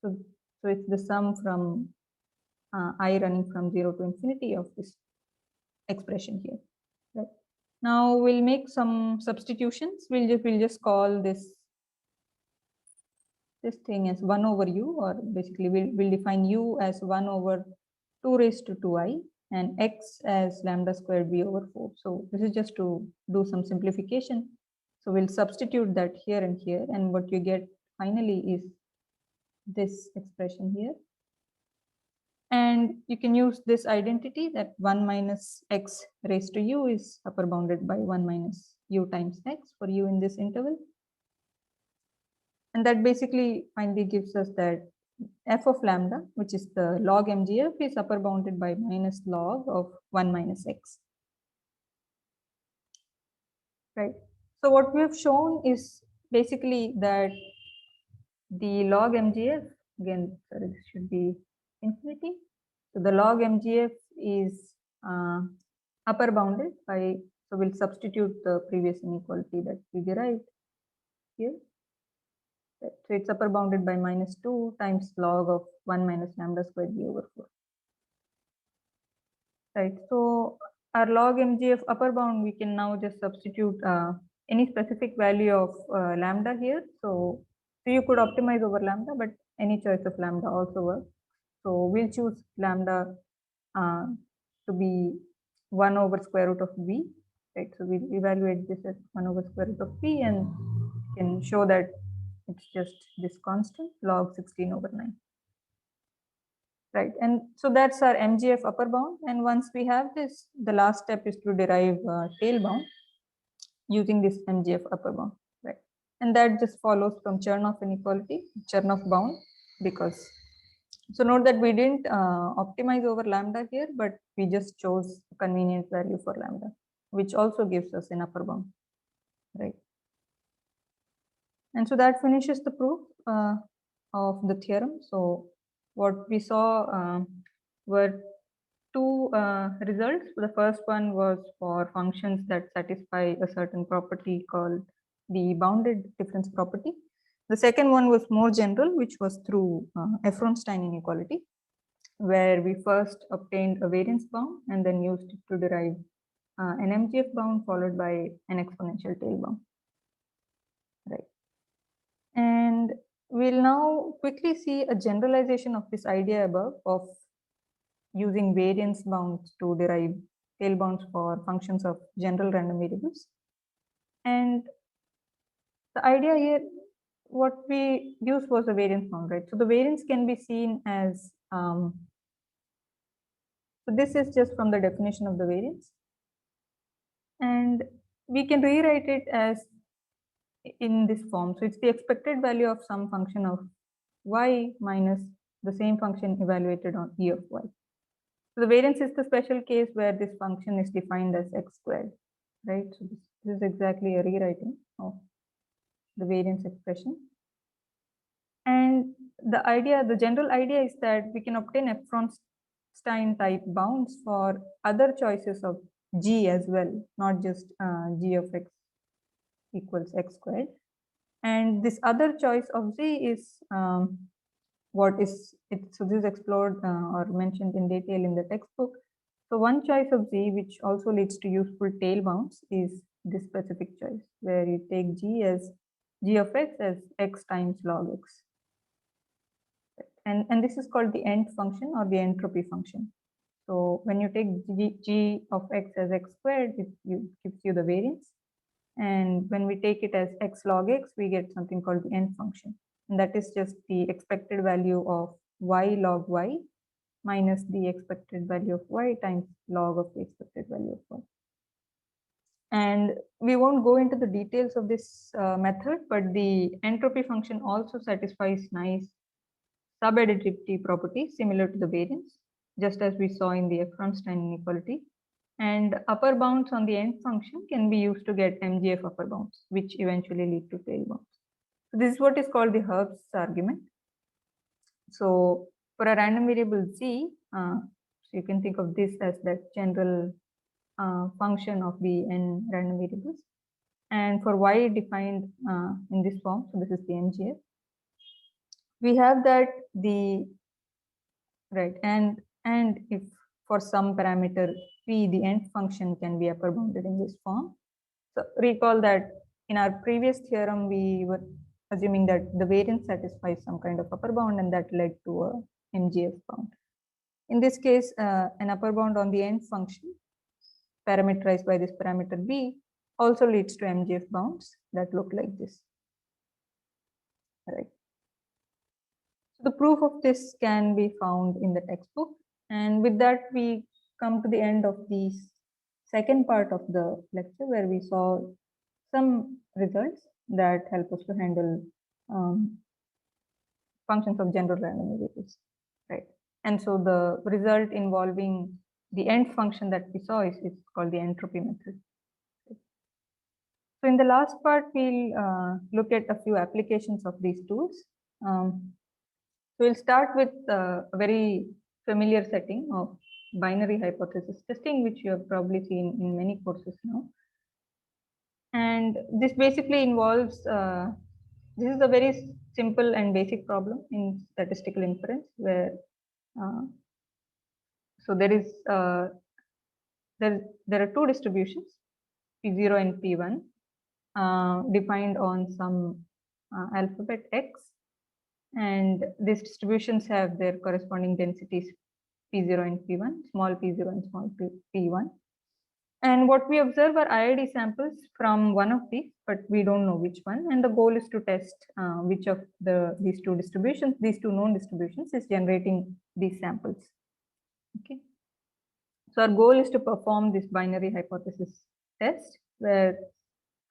So it's the sum from I running from 0 to infinity of this expression here. Right. Now we'll make some substitutions. We'll just call this thing as 1 over u, or basically we'll define u as 1 over 2 raised to 2i and x as lambda squared v/4. So this is just to do some simplification. So we'll substitute that here and here, and what you get finally is this expression here. And you can use this identity that 1 minus x raised to u is upper bounded by 1 minus u times x for u in this interval. And that basically finally gives us that f of lambda, which is the log MGF, is upper bounded by minus log of 1 minus x. Right. So what we have shown is basically that the log MGF, again, sorry, this should be infinity. So the log MGF is upper bounded by, so we'll substitute the previous inequality that we derived here. So it's upper bounded by -2 times log of 1 minus lambda squared b over 4. Right. So our log MGF upper bound, we can now just substitute any specific value of lambda here. So you could optimize over lambda, but any choice of lambda also works. So we'll choose lambda to be 1 over square root of v. Right. So we evaluate this as 1 over square root of v and can show that it's just this constant log 16 over 9. Right, and so that's our MGF upper bound. And once we have this, the last step is to derive tail bound using this MGF upper bound, right? And that just follows from Chernoff inequality, Chernoff bound, because, so note that we didn't optimize over lambda here, but we just chose a convenient value for lambda, which also gives us an upper bound, right? And so that finishes the proof of the theorem. So what we saw were two results. The first one was for functions that satisfy a certain property called the bounded difference property. The second one was more general, which was through Efronstein inequality, where we first obtained a variance bound and then used it to derive an MGF bound followed by an exponential tail bound. Right. And we'll now quickly see a generalization of this idea above of using variance bounds to derive tail bounds for functions of general random variables. And the idea here, what we used was a variance bound, right? So the variance can be seen as, so this is just from the definition of the variance. And we can rewrite it as in this form. So it's the expected value of some function of y minus the same function evaluated on e of y. So the variance is the special case where this function is defined as x squared, right? So this is exactly a rewriting of the variance expression. And the idea, the general idea is that we can obtain Efronstein type bounds for other choices of g as well, not just g of x equals x squared. And this other choice of z is what is it? So this is explored or mentioned in detail in the textbook. So one choice of z, which also leads to useful tail bounds, is this specific choice, where you take g of x as x times log x. And this is called the end function or the entropy function. So when you take g of x as x squared, it gives you the variance. And when we take it as x log x, we get something called the end function. And that is just the expected value of y log y minus the expected value of y times log of the expected value of y. And we won't go into the details of this method, but the entropy function also satisfies nice subadditivity property similar to the variance, just as we saw in the Efronstein inequality. And upper bounds on the end function can be used to get MGF upper bounds, which eventually lead to tail bounds. So this is what is called the Herbst's argument. So for a random variable z, so you can think of this as that general function of the n random variables. And for y defined in this form, so this is the MGF, we have that the, right, and if for some parameter p, the end function can be upper bounded in this form. So recall that in our previous theorem, we were assuming that the variance satisfies some kind of upper bound, and that led to a MGF bound. In this case, an upper bound on the end function parameterized by this parameter b also leads to MGF bounds that look like this. Right. So the proof of this can be found in the textbook. And with that, we come to the end of the second part of the lecture, where we saw some results that help us to handle functions of general random variables, right? And so the result involving the end function that we saw is called the entropy method. So in the last part, we'll look at a few applications of these tools. So we'll start with a very familiar setting of binary hypothesis testing, which you have probably seen in many courses now. And this basically involves, this is a very simple and basic problem in statistical inference where, so there is, there are two distributions, P0 and P1, defined on some alphabet X, and these distributions have their corresponding densities P0 and P1, small p0 and small p1. And what we observe are IID samples from one of these, but we don't know which one. And the goal is to test which of these two distributions, these two known distributions, is generating these samples. Okay. So our goal is to perform this binary hypothesis test, where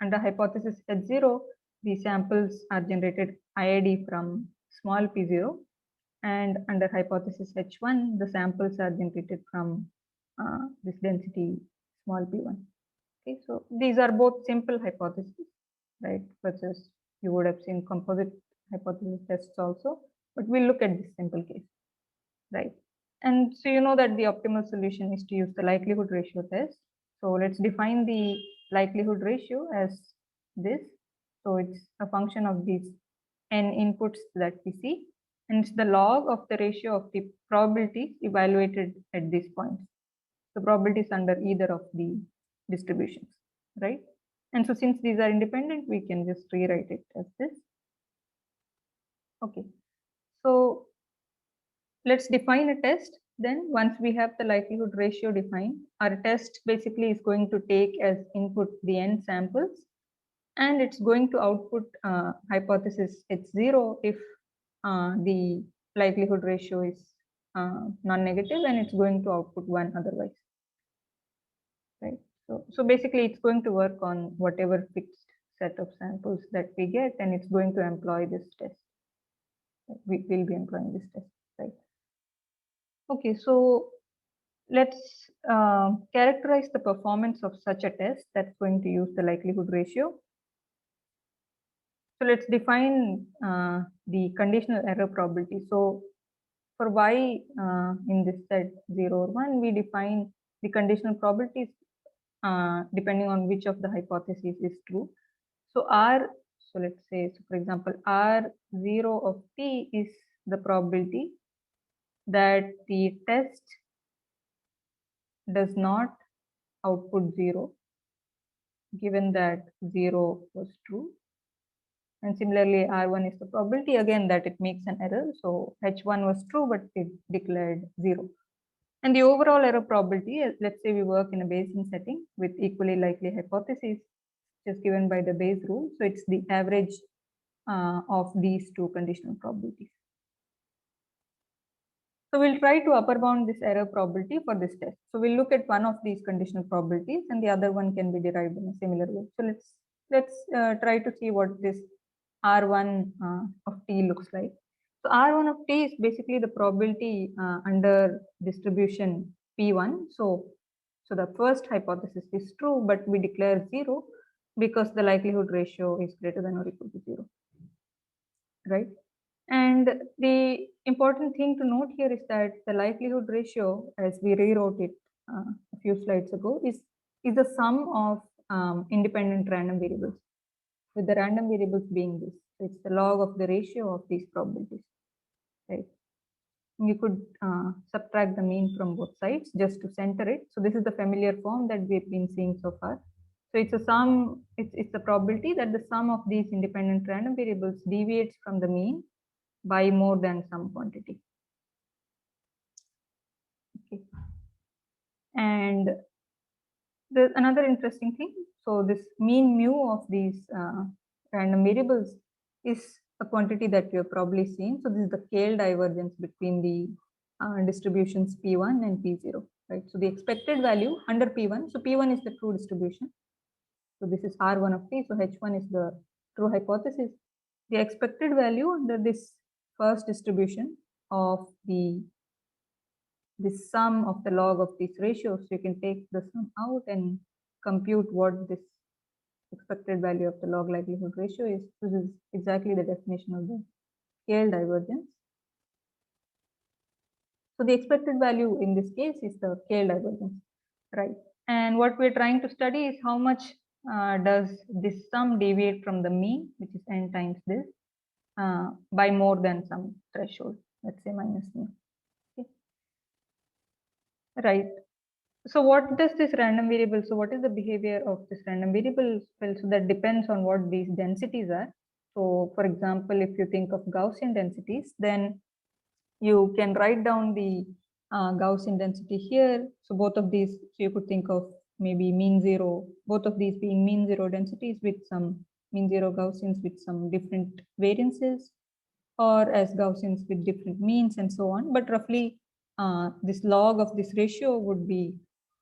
under hypothesis H0, the samples are generated IID from small p0, and under hypothesis H1, the samples are generated from this density small p1. Okay, so these are both simple hypotheses, right? Versus you would have seen composite hypothesis tests also, but we'll look at this simple case, right? And so you know that the optimal solution is to use the likelihood ratio test. So let's define the likelihood ratio as this. So it's a function of these n inputs that we see, and it's the log of the ratio of the probabilities evaluated at these points. The probabilities under either of the distributions, right? And so since these are independent, we can just rewrite it as this. Okay, so let's define a test. Then once we have the likelihood ratio defined, our test basically is going to take as input the n samples, and it's going to output hypothesis H0 if the likelihood ratio is non-negative, and it's going to output 1 otherwise, right? So basically it's going to work on whatever fixed set of samples that we get, and it's going to employ this test. We will be employing this test, right? Okay, so let's characterize the performance of such a test that's going to use the likelihood ratio. So let's define the conditional error probability. So for y in this set 0 or 1, we define the conditional probabilities depending on which of the hypotheses is true. So so let's say, so for example, R0 of t is the probability that the test does not output 0, given that 0 was true. And similarly, R1 is the probability again that it makes an error. So H1 was true, but it declared 0. And the overall error probability, let's say we work in a Bayesian setting with equally likely hypotheses, just given by the Bayes rule. So it's the average of these two conditional probabilities. So we'll try to upper bound this error probability for this test. So we'll look at one of these conditional probabilities, and the other one can be derived in a similar way. So let's try to see what this R1 of t looks like. So R1 of t is basically the probability under distribution P1. So the first hypothesis is true, but we declare 0 because the likelihood ratio is greater than or equal to 0, right? And the important thing to note here is that the likelihood ratio, as we rewrote it a few slides ago, is the sum of independent random variables, with the random variables being this. So it's the log of the ratio of these probabilities, right? You could subtract the mean from both sides just to center it. So this is the familiar form that we've been seeing so far. So it's a sum, it's the probability that the sum of these independent random variables deviates from the mean by more than some quantity. Okay. And there's another interesting thing. So this mean mu of these random variables is a quantity that you have probably seen. So this is the scale divergence between the distributions P1 and P0, right? So the expected value under P1, so P1 is the true distribution. So this is R1 of t, so H1 is the true hypothesis. The expected value under this first distribution of this sum of the log of these ratios, so you can take the sum out and compute what this expected value of the log likelihood ratio is, this is exactly the definition of the scale divergence. So the expected value in this case is the scale divergence, right? And what we're trying to study is how much does this sum deviate from the mean, which is n times this, by more than some threshold, let's say minus mean. Okay. Right. So what does this random variable, so what is the behavior of this random variable? Well, so that depends on what these densities are. So for example, if you think of Gaussian densities, then you can write down the Gaussian density here. So both of these, so you could think of maybe mean zero, both of these being mean zero densities with some mean zero Gaussians with some different variances, or as Gaussians with different means and so on. But roughly this log of this ratio would be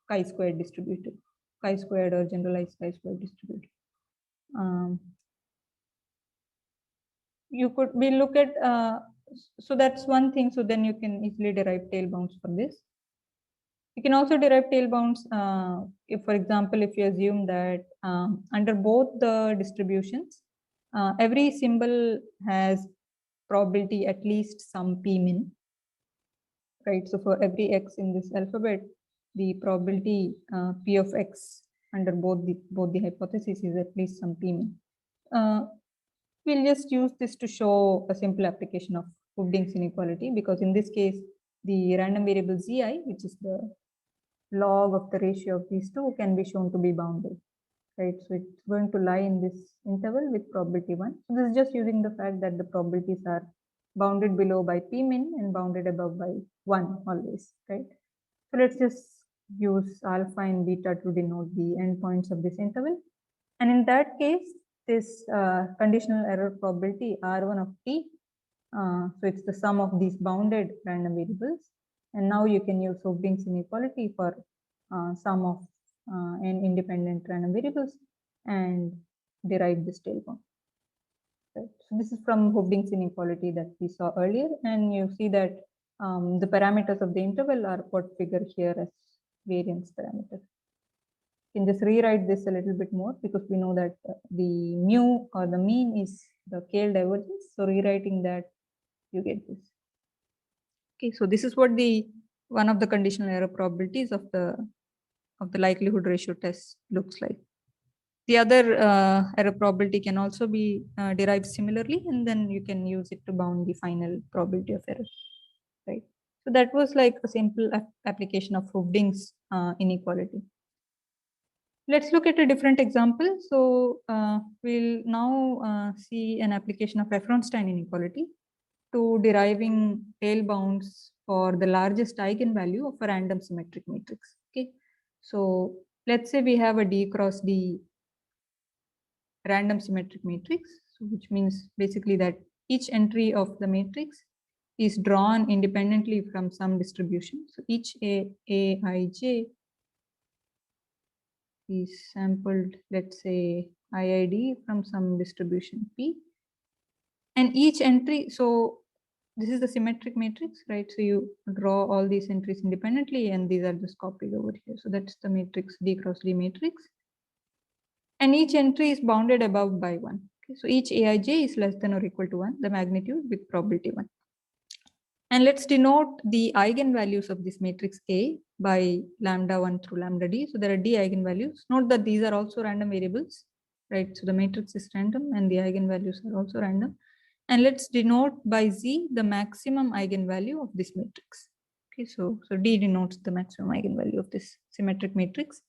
chi-squared distributed, chi-squared or generalized chi-squared distributed. You could, we look at, so that's one thing. So then you can easily derive tail bounds for this. You can also derive tail bounds if, for example, if you assume that under both the distributions, every symbol has probability at least some p min, right? So for every x in this alphabet, the probability p of x under both the hypotheses is at least some p min. We'll just use this to show a simple application of Hoeffding's inequality, because in this case, the random variable zi, which is the log of the ratio of these two, can be shown to be bounded, right? So it's going to lie in this interval with probability 1. So this is just using the fact that the probabilities are bounded below by p min and bounded above by 1 always, right? So let's just use alpha and beta to denote the endpoints of this interval. And in that case, this conditional error probability R1 of t, so it's the sum of these bounded random variables. And now you can use Hoeffding's inequality for sum of n independent random variables and derive this tail bound. Right. So this is from Hoeffding's inequality that we saw earlier, and you see that the parameters of the interval are what figure here as variance parameters. You can just rewrite this a little bit more, because we know that the mu or the mean is the scale divergence. So rewriting that, you get this. Okay, so this is what the one of the conditional error probabilities of the likelihood ratio test looks like. The other error probability can also be derived similarly, and then you can use it to bound the final probability of error, right? So that was like a simple application of Hoeffding's inequality. Let's look at a different example. So we'll now see an application of Efronstein inequality to deriving tail bounds for the largest eigenvalue of a random symmetric matrix. Okay, so let's say we have a D cross D random symmetric matrix, so which means basically that each entry of the matrix is drawn independently from some distribution. So each Aij is sampled, let's say IID from some distribution P. And each entry, so this is the symmetric matrix, right? So you draw all these entries independently, and these are just copied over here. So that's the matrix, D cross D matrix. And each entry is bounded above by 1. Okay, so each Aij is less than or equal to 1, the magnitude with probability 1. And let's denote the eigenvalues of this matrix A by lambda 1 through lambda d. So there are d eigenvalues. Note that these are also random variables, right? So the matrix is random and the eigenvalues are also random. And let's denote by z the maximum eigenvalue of this matrix. Okay, so d denotes the maximum eigenvalue of this symmetric matrix.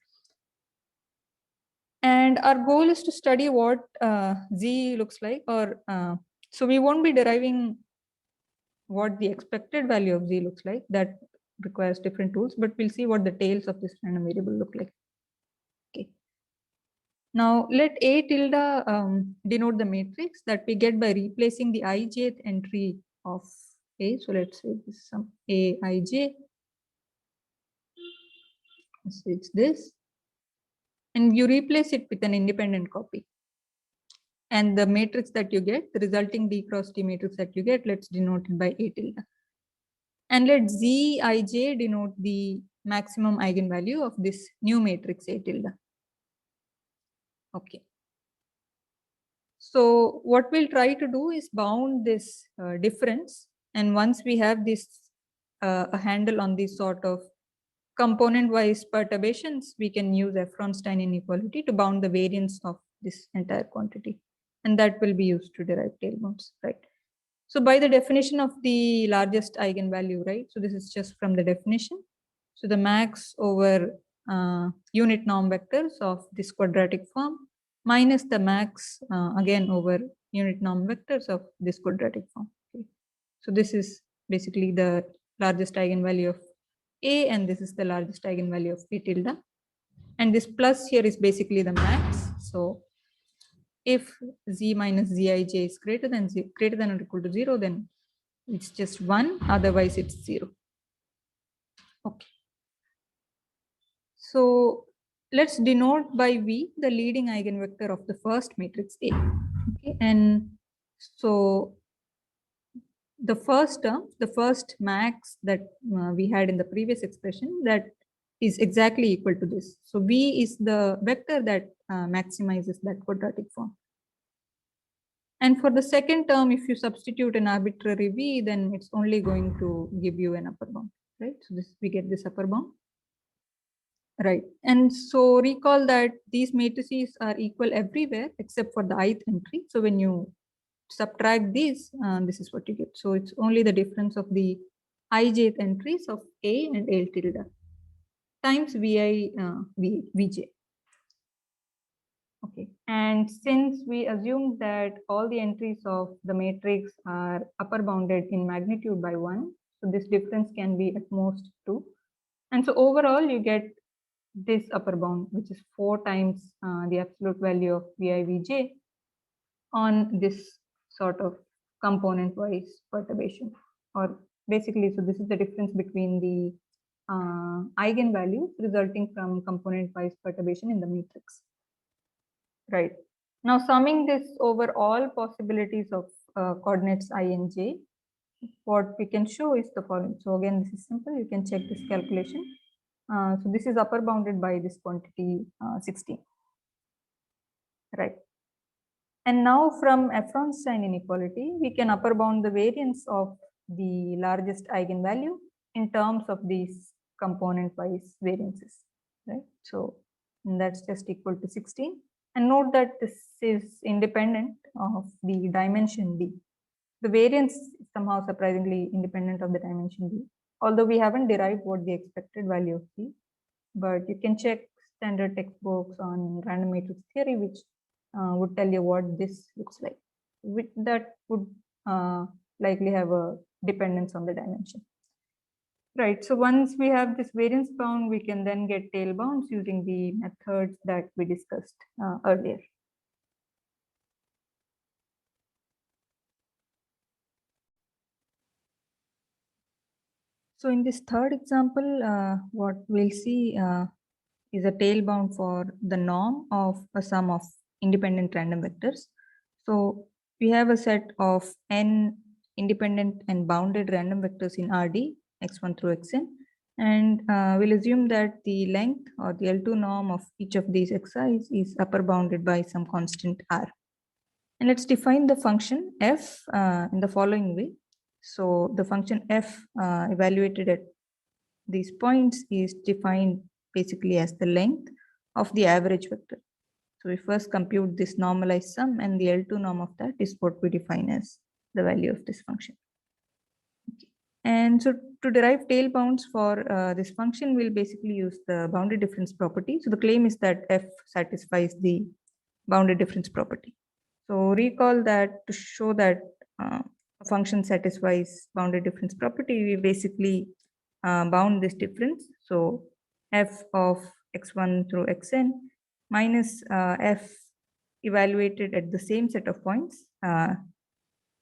And our goal is to study what z looks like, or so we won't be deriving what the expected value of z looks like. That requires different tools, but we'll see what the tails of this random variable look like. Okay. Now let A tilde denote the matrix that we get by replacing the ijth entry of A. So let's say this is some Aij. So it's this. And you replace it with an independent copy. And the matrix that you get, the resulting D cross D matrix that you get, let's denote it by A tilde. And let Zij denote the maximum eigenvalue of this new matrix A tilde. Okay. So what we'll try to do is bound this difference. And once we have this a handle on this sort of component-wise perturbations, we can use Efronstein inequality to bound the variance of this entire quantity. And that will be used to derive tail bounds, right? So by the definition of the largest eigenvalue, right? So this is just from the definition. So the max over unit norm vectors of this quadratic form minus the max again over unit norm vectors of this quadratic form. Okay. So this is basically the largest eigenvalue of A, and this is the largest eigenvalue of A tilde. And this plus here is basically the max. So if z minus zij is greater than or equal to 0, then it's just 1, otherwise it's 0. Okay. So let's denote by V the leading eigenvector of the first matrix A. Okay. And so the first term, the first max that we had in the previous expression, that is exactly equal to this. So V is the vector that maximizes that quadratic form. And for the second term, if you substitute an arbitrary V, then it's only going to give you an upper bound, right? So this, we get this upper bound. Right. And so recall that these matrices are equal everywhere except for the ith entry. So when you subtract these, this is what you get. So it's only the difference of the ijth entries of A and L tilde times Vi Vj. Okay. And since we assume that all the entries of the matrix are upper bounded in magnitude by 1, so this difference can be at most 2. And so overall, you get this upper bound, which is 4 times the absolute value of Vi Vj on this sort of component wise perturbation. Or basically, so this is the difference between the eigenvalues resulting from component wise perturbation in the matrix. Right. Now summing this over all possibilities of coordinates I and j, what we can show is the following. So again, this is simple. You can check this calculation. So this is upper bounded by this quantity 16. Right. And now from Efronstein inequality, we can upper bound the variance of the largest eigenvalue in terms of these component wise variances. Right. So that's just equal to 16. And note that this is independent of the dimension D. The variance is somehow surprisingly independent of the dimension D, although we haven't derived what the expected value of D, but you can check standard textbooks on random matrix theory, which would tell you what this looks like. That would likely have a dependence on the dimension. Right, so once we have this variance bound, we can then get tail bounds using the methods that we discussed earlier. So in this third example, what we'll see is a tail bound for the norm of a sum of independent random vectors. So we have a set of n independent and bounded random vectors in Rd, x1 through xn. And we'll assume that the length or the L2 norm of each of these xi's is upper bounded by some constant r. And let's define the function f in the following way. So the function f evaluated at these points is defined basically as the length of the average vector. So we first compute this normalized sum, and the L2 norm of that is what we define as the value of this function. Okay. And so to derive tail bounds for this function, we'll basically use the bounded difference property. So the claim is that f satisfies the bounded difference property. So recall that to show that a function satisfies bounded difference property, we basically bound this difference. So f of x1 through xn minus f evaluated at the same set of points,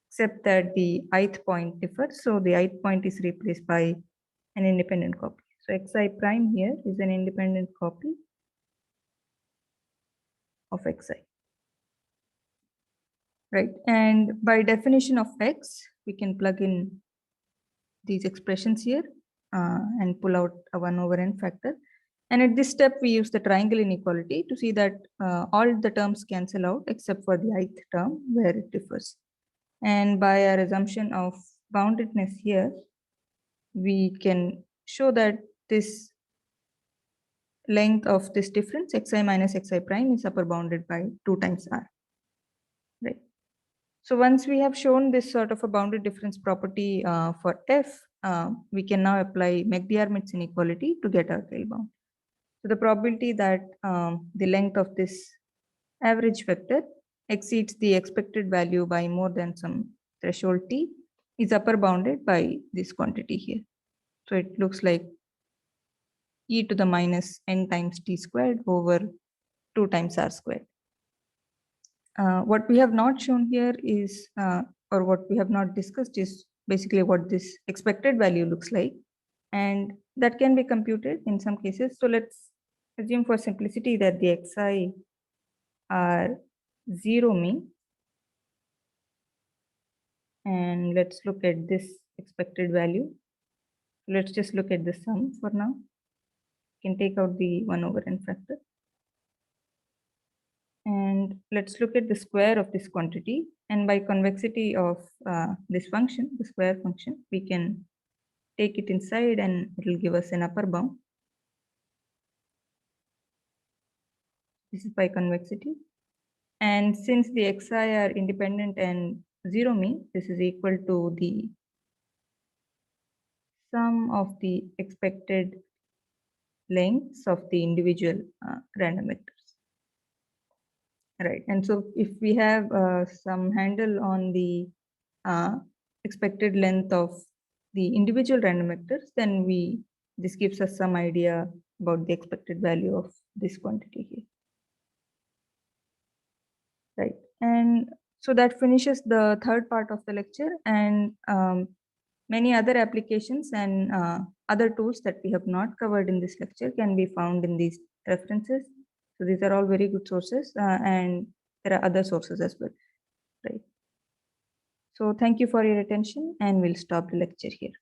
except that the ith point differs. So the ith point is replaced by an independent copy. So xi prime here is an independent copy of xi. Right, and by definition of x, we can plug in these expressions here and pull out a 1 over n factor. And at this step, we use the triangle inequality to see that all the terms cancel out except for the ith term where it differs. And by our assumption of boundedness here, we can show that this length of this difference xi minus xi prime is upper bounded by 2 times r, right? So once we have shown this sort of a bounded difference property for f, we can now apply McDiarmid's inequality to get our tail bound. So the probability that the length of this average vector exceeds the expected value by more than some threshold t is upper bounded by this quantity here. So it looks like e to the minus n times t squared over 2 times r squared. What we have not shown here is, or what we have not discussed is basically what this expected value looks like. And that can be computed in some cases. So let's assume for simplicity that the xi are 0 mean. And let's look at this expected value. Let's just look at the sum for now. You can take out the 1 over n factor. And let's look at the square of this quantity. And by convexity of this function, the square function, we can take it inside and it will give us an upper bound. This is by convexity. And since the xi are independent and 0 mean, this is equal to the sum of the expected lengths of the individual random vectors. Right, and so if we have some handle on the expected length of the individual random vectors, then this gives us some idea about the expected value of this quantity here. Right, and so that finishes the third part of the lecture, and many other applications and other tools that we have not covered in this lecture can be found in these references. So these are all very good sources, and there are other sources as well, right? So thank you for your attention, and we'll stop the lecture here.